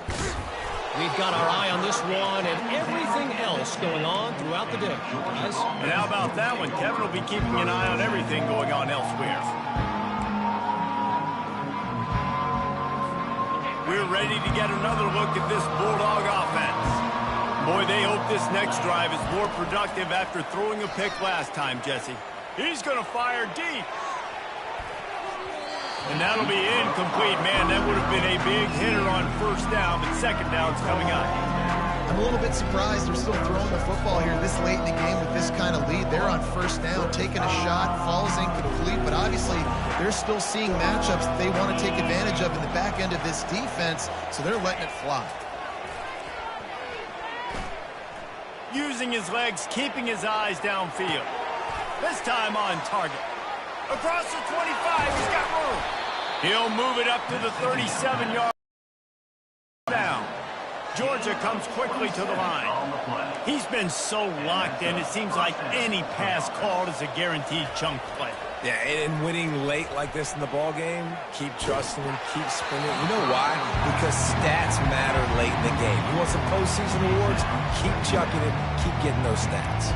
We've got our eye on this one and everything else going on throughout the day, guys. And how about that one? Kevin will be keeping an eye on everything going on elsewhere. We're ready to get another look at this Bulldog offense. Boy, they hope this next drive is more productive after throwing a pick last time, Jesse. He's going to fire deep. And that'll be incomplete. Man, that would have been a big hitter on 1st down, but 2nd down's coming up. I'm a little bit surprised they're still throwing the football here this late in the game with this kind of lead. They're on 1st down, taking a shot, falls incomplete, but obviously they're still seeing matchups that they want to take advantage of in the back end of this defense, so they're letting it fly. Using his legs, keeping his eyes downfield. This time on target. Across the 25, he's got room. He'll move it up to the 37-yard down. Georgia comes quickly to the line. He's been so locked in, it seems like any pass called is a guaranteed chunk play. Yeah, and winning late like this in the ball game, keep trusting him, keep spinning. You know why? Because stats matter late in the game. You want some postseason awards? Keep chucking it, keep getting those stats.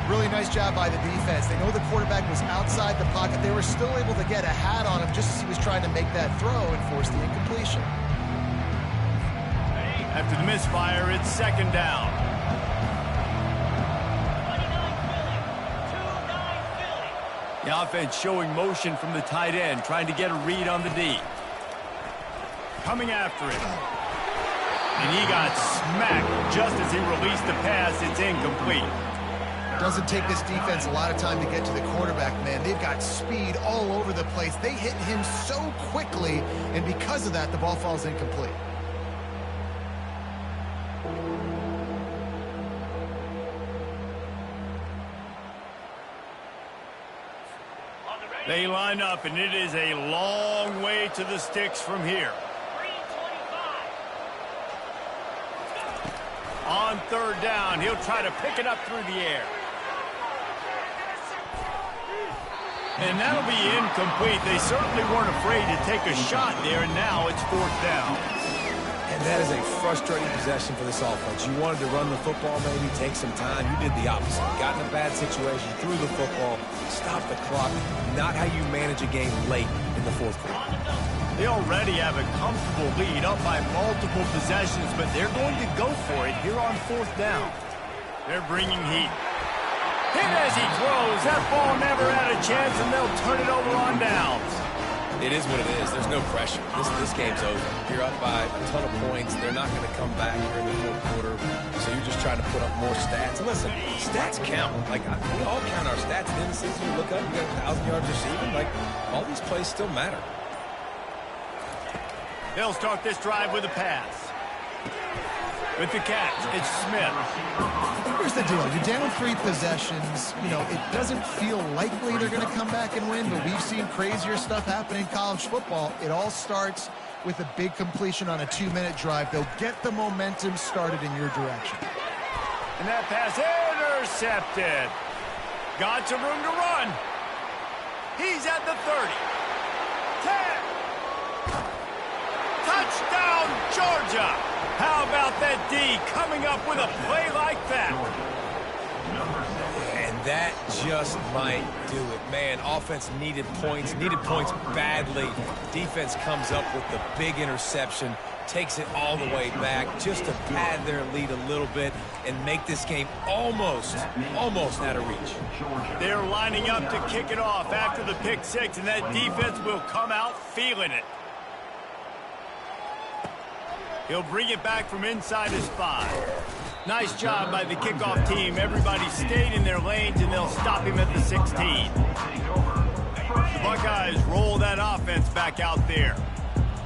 Really nice job by the defense. They know the quarterback was outside the pocket. They were still able to get a hat on him just as he was trying to make that throw and force the incompletion. After the misfire, it's 2nd down. The offense showing motion from the tight end, trying to get a read on the D. Coming after it. And he got smacked just as he released the pass. It's incomplete. Doesn't take this defense a lot of time to get to the quarterback, man. They've got speed all over the place. They hit him so quickly, and because of that, the ball falls incomplete. They line up, and it is a long way to the sticks from here. On 3rd down, he'll try to pick it up through the air. And that'll be incomplete. They certainly weren't afraid to take a shot there, and now it's 4th down. And that is a frustrating possession for this offense. You wanted to run the football, maybe take some time. You did the opposite. Got in a bad situation, threw the football, stopped the clock. Not how you manage a game late in the 4th quarter. They already have a comfortable lead up by multiple possessions, but they're going to go for it here on 4th down. They're bringing heat. Hit as he throws. That ball never had a chance, and they'll turn it over on downs. It is what it is. There's no pressure. This game's over. You're up by a ton of points. They're not going to come back here in the 4th quarter, so you're just trying to put up more stats. And listen, stats count. Like, we all count our stats. At the end of the season, you look up, you got 1,000 yards receiving. Like, all these plays still matter. They'll start this drive with a pass. With the catch, it's Smith. Here's the deal. You're down 3 possessions. You know, it doesn't feel likely they're going to come back and win, but we've seen crazier stuff happen in college football. It all starts with a big completion on a 2-minute drive. They'll get the momentum started in your direction. And that pass intercepted. Got some room to run. He's at the 30. 10. Touchdown, Georgia. How about that D coming up with a play like that? And that just might do it. Man, offense needed points badly. Defense comes up with the big interception, takes it all the way back just to pad their lead a little bit and make this game almost out of reach. They're lining up to kick it off after the pick 6, and that defense will come out feeling it. He'll bring it back from inside his 5. Nice job by the kickoff team. Everybody stayed in their lanes, and they'll stop him at the 16. The Buckeyes roll that offense back out there.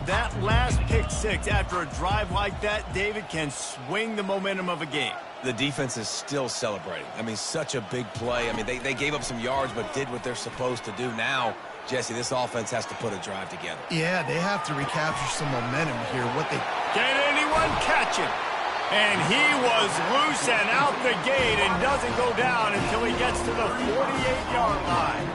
That last pick 6 after a drive like that, David, can swing the momentum of a game. The defense is still celebrating. I mean, such a big play. I mean, they gave up some yards but did what they're supposed to do. Now, Jesse, this offense has to put a drive together. Yeah, they have to recapture some momentum here. Can anyone catch him? And he was loose and out the gate and doesn't go down until he gets to the 48-yard line.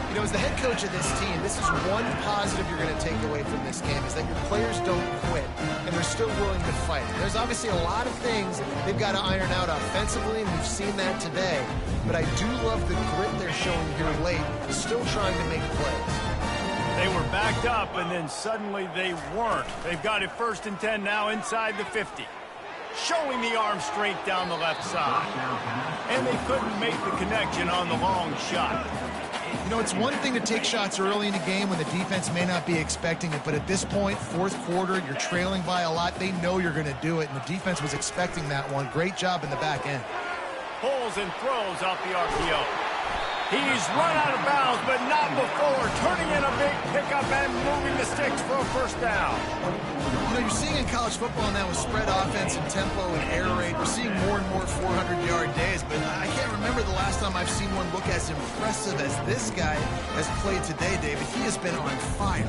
You know, as the head coach of this team, this is one positive you're going to take away from this game, is that your players don't quit, and they're still willing to fight. There's obviously a lot of things they've got to iron out offensively, and we've seen that today. But I do love the grit they're showing here late, still trying to make plays. They were backed up, and then suddenly they weren't. They've got it 1st and 10 now inside the 50. Showing the arm strength down the left side. And they couldn't make the connection on the long shot. You know, it's one thing to take shots early in the game when the defense may not be expecting it, but at this point, 4th quarter, you're trailing by a lot. They know you're going to do it, and the defense was expecting that one. Great job in the back end. Pulls and throws off the RPO. He's run out of bounds, but not before turning in a big pickup and moving the sticks for a 1st down. You know, you're seeing in college football now with spread offense and tempo and air raid, we're seeing more and more 400-yard days, but I can't remember the last time I've seen one look as impressive as this guy has played today, David. He has been on fire.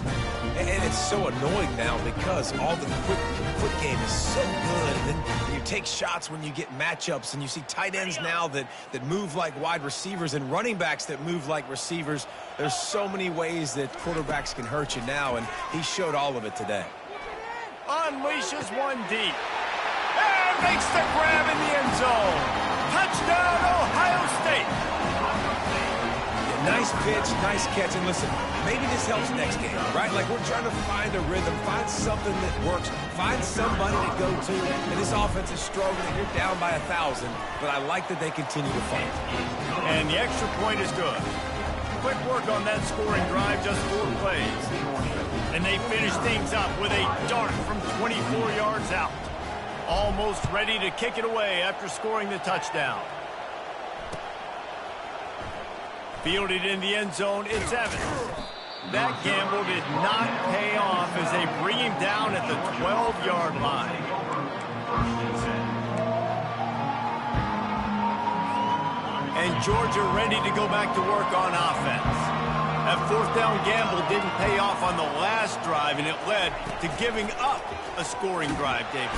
And it's so annoying now because all the quick game is so good. And then you take shots when you get matchups, and you see tight ends now that move like wide receivers and running backs that move like receivers. There's so many ways that quarterbacks can hurt you now, and he showed all of it today. Unleashes one deep. And makes the grab in the end zone. Touchdown, Ohio State. Yeah, nice pitch, nice catch. And listen, maybe this helps next game, right? Like, we're trying to find a rhythm, find something that works, find somebody to go to. And this offense is struggling. You're down by 1,000, but I like that they continue to fight. And the extra point is good. Quick work on that scoring drive, just 4 plays. And they finish things up with a dart from 24 yards out. Almost ready to kick it away after scoring the touchdown. Fielded in the end zone, it's Evans. That gamble did not pay off as they bring him down at the 12-yard line. And Georgia ready to go back to work on offense. That 4th down gamble didn't pay off on the last drive, and it led to giving up a scoring drive, David.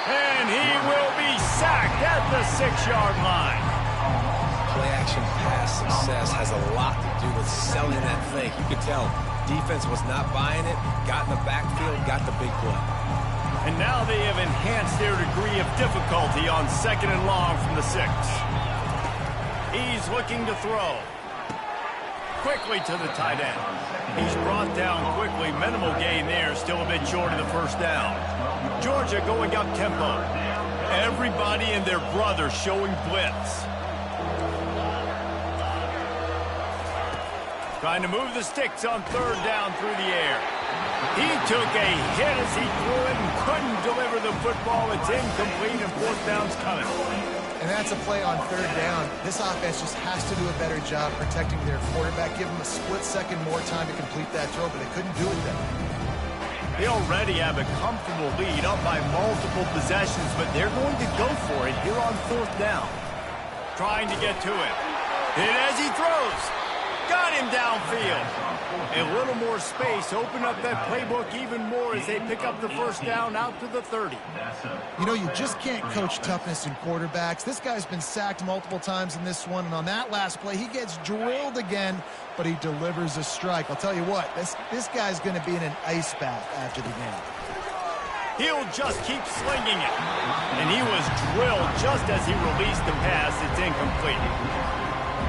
And he will be sacked at the 6-yard line. Play-action pass success has a lot to do with selling that fake. You could tell defense was not buying it, got in the backfield, got the big play. And now they have enhanced their degree of difficulty on 2nd and long from the 6. He's looking to throw. quickly to the tight end. He's brought down quickly. Minimal gain there. Still a bit short of the first down. Georgia going up tempo. Everybody and their brother showing blitz. Trying to move the sticks on third down through the air. He took a hit as he threw it and couldn't deliver the football. It's incomplete and fourth down's coming. And that's a play on third down. This offense just has to do a better job protecting their quarterback. Give them a split second more time to complete that throw, but they couldn't do it then. They already have a comfortable lead up by multiple possessions, but they're going to go for it here on fourth down. Trying to get to it. Hit as he throws. Got him downfield. A little more space. Open up that playbook even more as they pick up the first down out to the 30. You know, you just can't coach toughness in quarterbacks. This guy's been sacked multiple times in this one, and on that last play, he gets drilled again, but he delivers a strike. I'll tell you what, this guy's going to be in an ice bath after the game. He'll just keep slinging it. And he was drilled just as he released the pass. It's incomplete.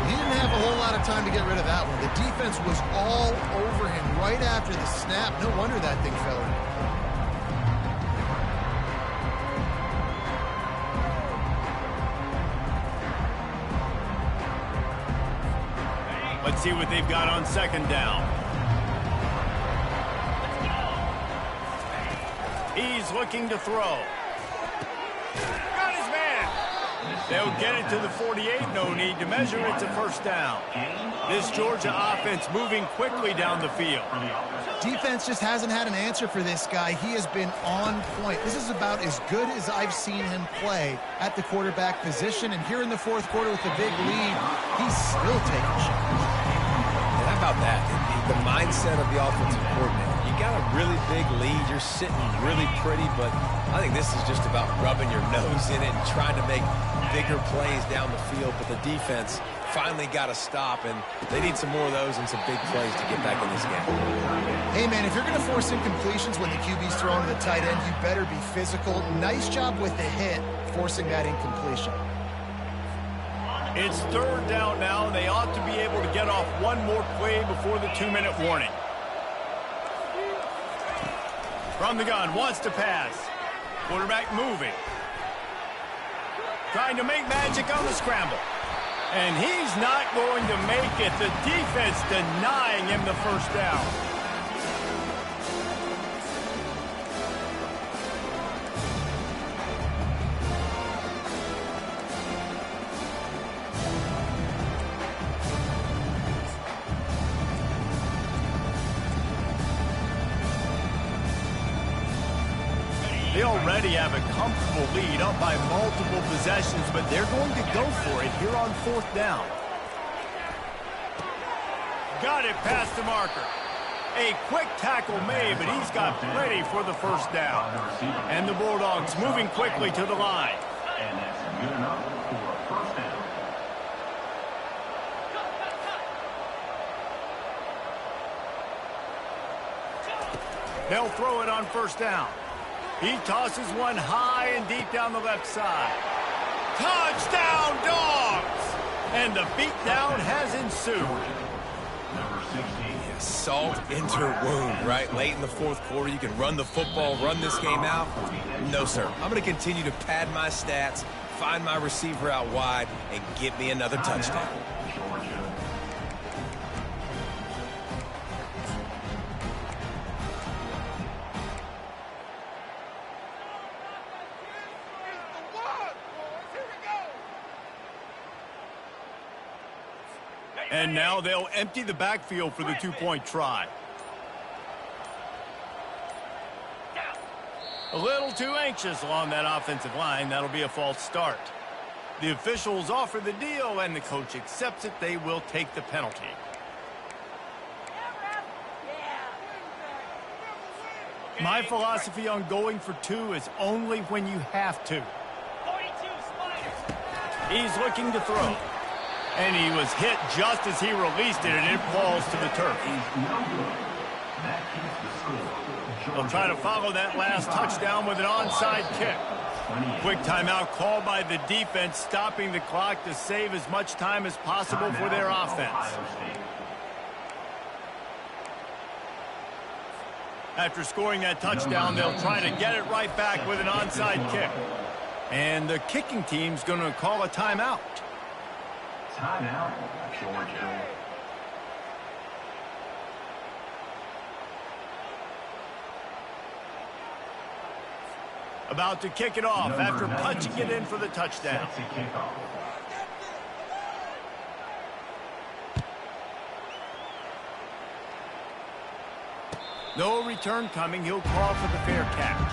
He didn't have a whole lot of time to get rid of that one. The defense was all over him right after the snap. No wonder that thing fell in. Let's see what they've got on second down. He's looking to throw. Got his man. They'll get it to the 48. No need to measure. It's a first down. This Georgia offense moving quickly down the field. Defense just hasn't had an answer for this guy. He has been on point. This is about as good as I've seen him play at the quarterback position. And here in the fourth quarter with a big lead, he's still taking shots. And how about that? The mindset of the offensive coordinator. You got a really big lead. You're sitting really pretty, but I think this is just about rubbing your nose in it and trying to make bigger plays down the field. But the defense finally got a stop, and they need some more of those and some big plays to get back in this game. Hey, man, if you're going to force incompletions when the QB's throwing to the tight end, you better be physical. Nice job with the hit, forcing that incompletion. It's third down now, and they ought to be able to get off one more play before the 2-minute warning. From the gun, wants to pass. Quarterback moving. Trying to make magic on the scramble. And he's not going to make it. The defense denying him the first down. They already have a comfortable lead up by multiple possessions, but they're going to go for it here on fourth down. Got it past the marker. A quick tackle made, but he's got plenty for the first down. And the Bulldogs moving quickly to the line. And that's good enough for a first down. They'll throw it on first down. He tosses one high and deep down the left side. Touchdown, Dogs! And the beatdown has ensued. Number 16. Yeah, salt into wound, right? Late in the fourth quarter, you can run the football, run this game out. No, sir. I'm going to continue to pad my stats, find my receiver out wide, and get me another touchdown. Georgia. And now they'll empty the backfield for the two-point try. A little too anxious along that offensive line. That'll be a false start. The officials offer the deal, and the coach accepts it. They will take the penalty. My philosophy on going for two is only when you have to. He's looking to throw. And he was hit just as he released it, and it falls to the turf. They'll try to follow that last touchdown with an onside kick. Quick timeout called by the defense, stopping the clock to save as much time as possible for their offense. After scoring that touchdown, they'll try to get it right back with an onside kick. And the kicking team's going to call a timeout. Timeout, Georgia. About to kick it off after punching it in for the touchdown. Set to kick off. No return coming. He'll call for the fair catch.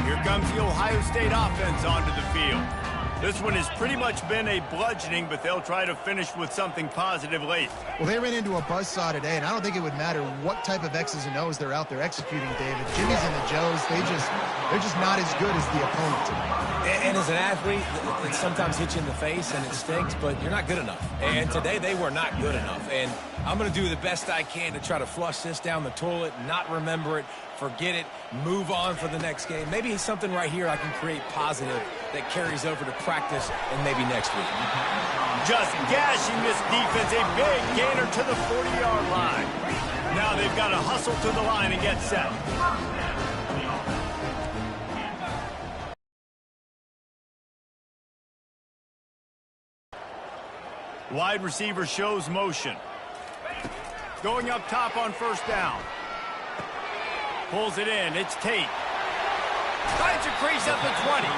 Here comes the Ohio State offense onto the field. This one has pretty much been a bludgeoning, but they'll try to finish with something positive late. Well, they ran into a buzzsaw today, and I don't think it would matter what type of X's and O's they're out there executing, David. Jimmy's and the Joes, they're just not as good as the opponent today. And as an athlete, it sometimes hits you in the face and it stinks, but you're not good enough. And today they were not good enough. And I'm going to do the best I can to try to flush this down the toilet, not remember it, forget it, move on for the next game. Maybe something right here I can create positive that carries over to practice and maybe next week. Just gashing this defense, a big gainer to the 40-yard line. Now they've got to hustle to the line and get set. Wide receiver shows motion. Going up top on first down. Pulls it in. It's Tate. Tries to crease up the 20.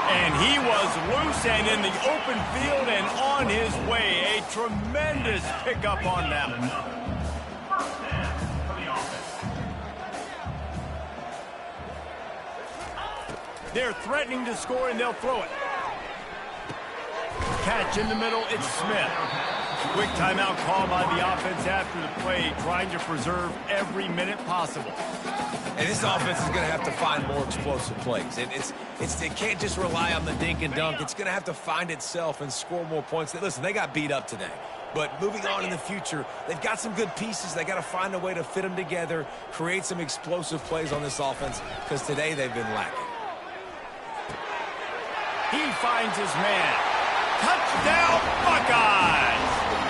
And he was loose and in the open field and on his way. A tremendous pickup on that one. They're threatening to score and they'll throw it. Catch in the middle, it's Smith. Quick timeout call by the offense after the play, trying to preserve every minute possible. And this offense is going to have to find more explosive plays. It can't just rely on the dink and dunk. It's going to have to find itself and score more points. Listen, they got beat up today. But moving on in the future, they've got some good pieces. They got to find a way to fit them together, create some explosive plays on this offense, because today they've been lacking. He finds his man. Touchdown, Buckeyes!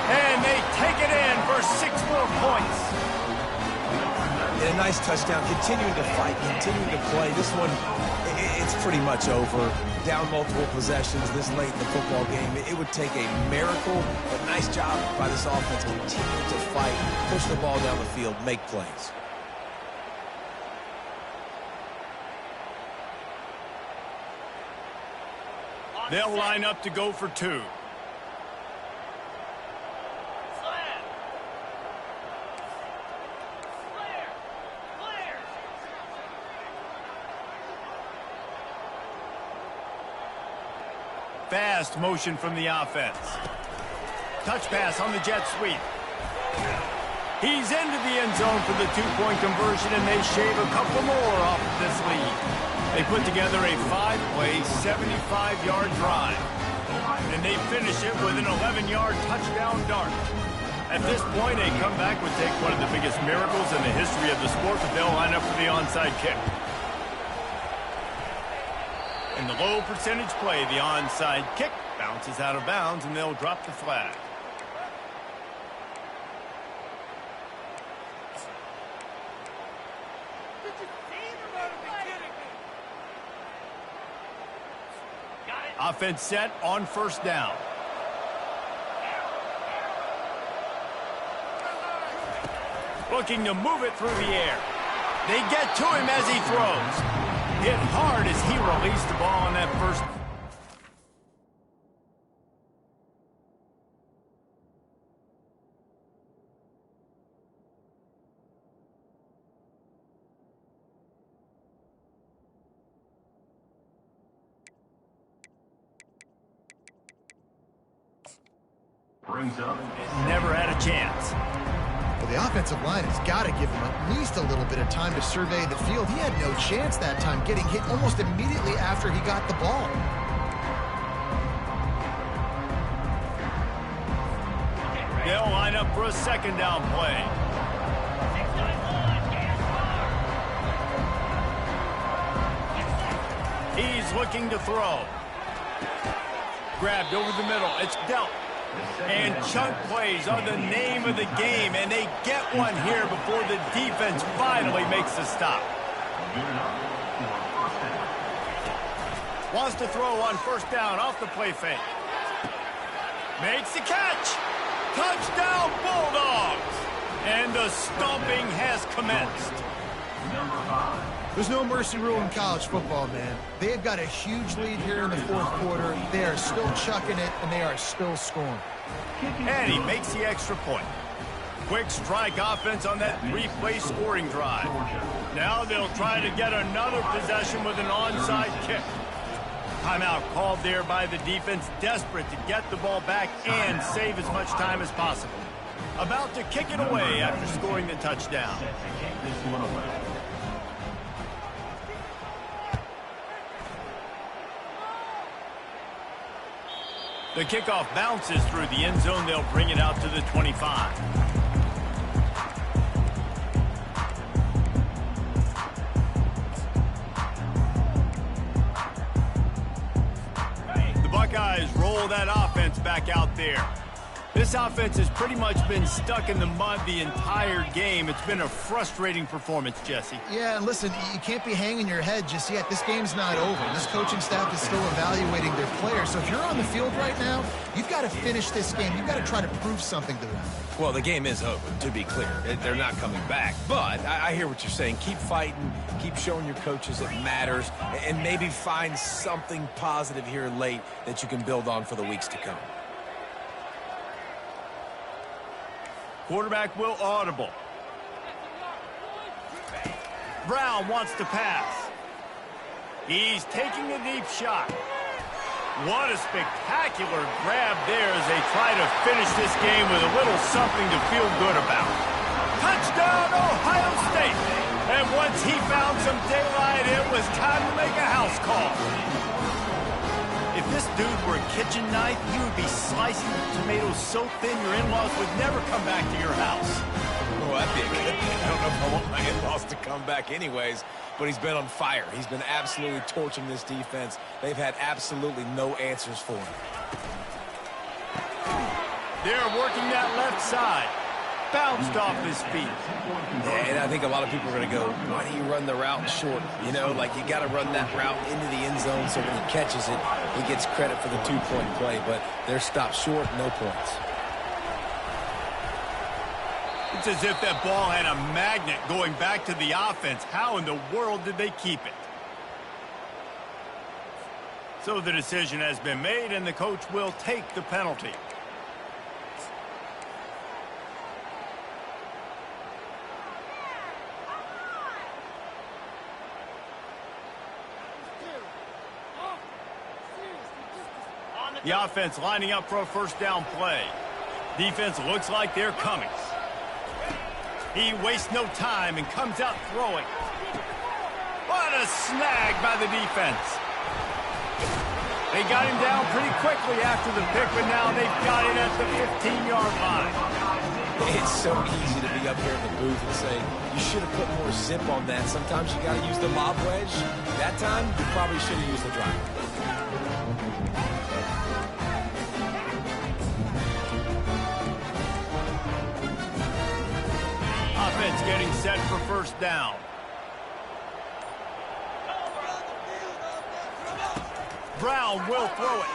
And they take it in for 6 more points. And a nice touchdown, continuing to fight, continuing to play. This one, it's pretty much over. Down multiple possessions this late in the football game. It would take a miracle, but nice job by this offense continuing to fight, push the ball down the field, make plays. They'll line up to go for 2. Fast motion from the offense. Touch pass on the jet sweep. He's into the end zone for the 2-point conversion, and they shave a couple more off of this lead. They put together a 5-play, 75-yard drive. And they finish it with an 11-yard touchdown dart. At this point, a comeback would take one of the biggest miracles in the history of the sport, but they'll line up for the onside kick. In the low percentage play, the onside kick bounces out of bounds, and they'll drop the flag. Offense set on first down. Looking to move it through the air. They get to him as he throws. Hit hard as he released the ball on that first. Brings up. Never had a chance. Well, the offensive line has got to give him at least a little bit of time to survey the field. He had no chance that time, getting hit almost immediately after he got the ball. They'll line up for a second down play. He's looking to throw. Grabbed over the middle. It's dealt. And chunk plays are the name of the game, and they get one here before the defense finally makes the stop. Wants to throw on first down off the play fake. Makes the catch. Touchdown, Bulldogs. And the stomping has commenced. There's no mercy rule in college football, man. They've got a huge lead here in the fourth quarter. They are still chucking it, and they are still scoring. And he makes the extra point. Quick strike offense on that three-play scoring drive. Now they'll try to get another possession with an onside kick. Timeout called there by the defense, desperate to get the ball back and save as much time as possible. About to kick it away after scoring the touchdown. The kickoff bounces through the end zone. They'll bring it out to the 25. The Buckeyes roll that offense back out there. This offense has pretty much been stuck in the mud the entire game. It's been a frustrating performance, Jesse. Yeah, and listen, you can't be hanging your head just yet. This game's not over. This coaching staff is still evaluating their players. So if you're on the field right now, you've got to finish this game. You've got to try to prove something to them. Well, the game is over, to be clear. They're not coming back. But I hear what you're saying. Keep fighting. Keep showing your coaches it matters. And maybe find something positive here late that you can build on for the weeks to come. Quarterback will audible. Brown wants to pass. He's taking a deep shot. What a spectacular grab there as they try to finish this game with a little something to feel good about. Touchdown, Ohio State. And once he found some daylight, it was time to make a house call. If this dude were a kitchen knife, he would be slicing the tomatoes so thin your in-laws would never come back to your house. Oh, that'd be a good thing. I don't know if I want my in-laws to come back anyways, but he's been on fire. He's been absolutely torching this defense. They've had absolutely no answers for him. They're working that left side. Bounced off his feet. Yeah, and I think a lot of people are going to go, why do you run the route short? You know, like you got to run that route into the end zone so when he catches it, he gets credit for the two-point play. But they're stopped short, no points. It's as if that ball had a magnet going back to the offense. How in the world did they keep it? So the decision has been made, and the coach will take the penalty. The offense lining up for a first down play. Defense looks like they're coming. He wastes no time and comes out throwing. What a snag by the defense. They got him down pretty quickly after the pick, but now they've got him at the 15-yard line. It's so easy to be up here in the booth and say, you should have put more zip on that. Sometimes you got to use the lob wedge. That time, you probably should have used the driver. Offense getting set for first down. Brown will throw it.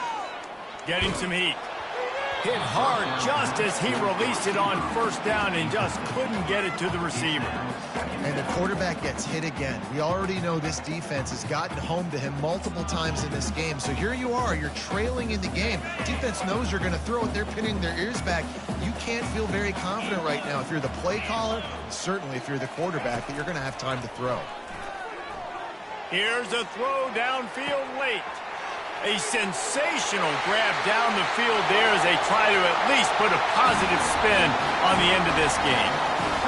Getting some heat. Hit hard just as he released it on first down and just couldn't get it to the receiver. And the quarterback gets hit again. We already know this defense has gotten home to him multiple times in this game. So here you are, you're trailing in the game. Defense knows you're going to throw it. They're pinning their ears back. You can't feel very confident right now if you're the play caller, certainly if you're the quarterback, that you're going to have time to throw. Here's a throw downfield late. A sensational grab down the field there as they try to at least put a positive spin on the end of this game.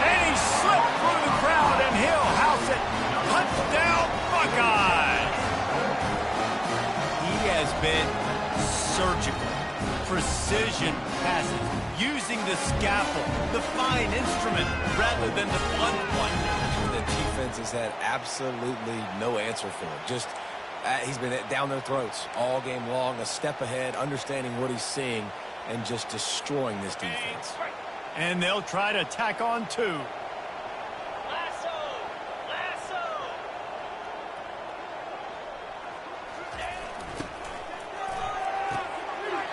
And he slipped through the crowd, and he'll house it. Touchdown, Buckeyes! He has been surgical. Precision passes, using the scalpel, the fine instrument, rather than the blunt one. The defense has had absolutely no answer for it. Just He's been down their throats all game long, a step ahead, understanding what he's seeing, and just destroying this defense. And they'll try to tack on 2.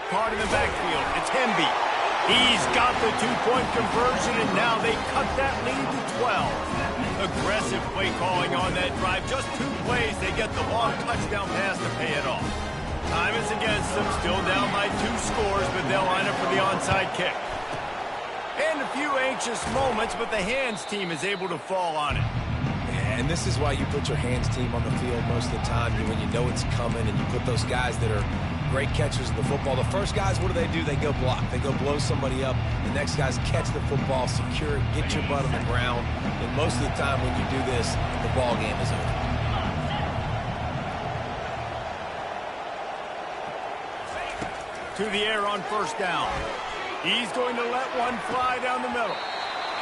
Caught in the backfield. It's Hemby. He's got the 2-point conversion, and now they cut that lead to 12. Aggressive play calling on that drive. Just 2 plays, they get the long touchdown pass to pay it off. Time is against them. Still down by 2 scores, but they'll line up for the onside kick. And a few anxious moments, but the hands team is able to fall on it. And this is why you put your hands team on the field most of the time, when you know it's coming, and you put those guys that are great catchers of the football. The first guys, what do? They go block. They go blow somebody up. The next guys catch the football, secure it, get your butt on the ground. And most of the time when you do this, the ball game is over. To the air on first down. He's going to let one fly down the middle.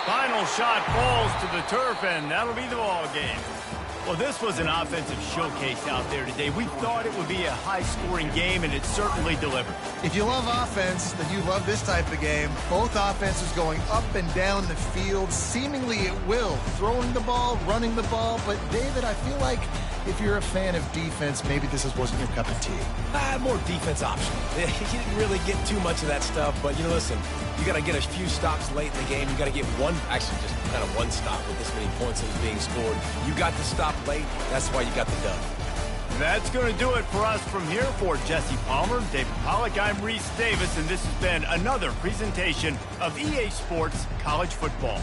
Final shot falls to the turf, and that'll be the ball game. Well, this was an offensive showcase out there today. We thought it would be a high-scoring game, and it certainly delivered. If you love offense, then you love this type of game. Both offenses going up and down the field, seemingly at will, throwing the ball, running the ball. But, David, I feel like if you're a fan of defense, maybe this wasn't your cup of tea. More defense option. You didn't really get too much of that stuff, but, listen, you got to get a few stops late in the game. You got to get actually just kind of one stop with this many points that was being scored. You got the stop late. That's why you got the dub. That's going to do it for us from here. For Jesse Palmer, David Pollack, I'm Reese Davis, and this has been another presentation of EA Sports College Football.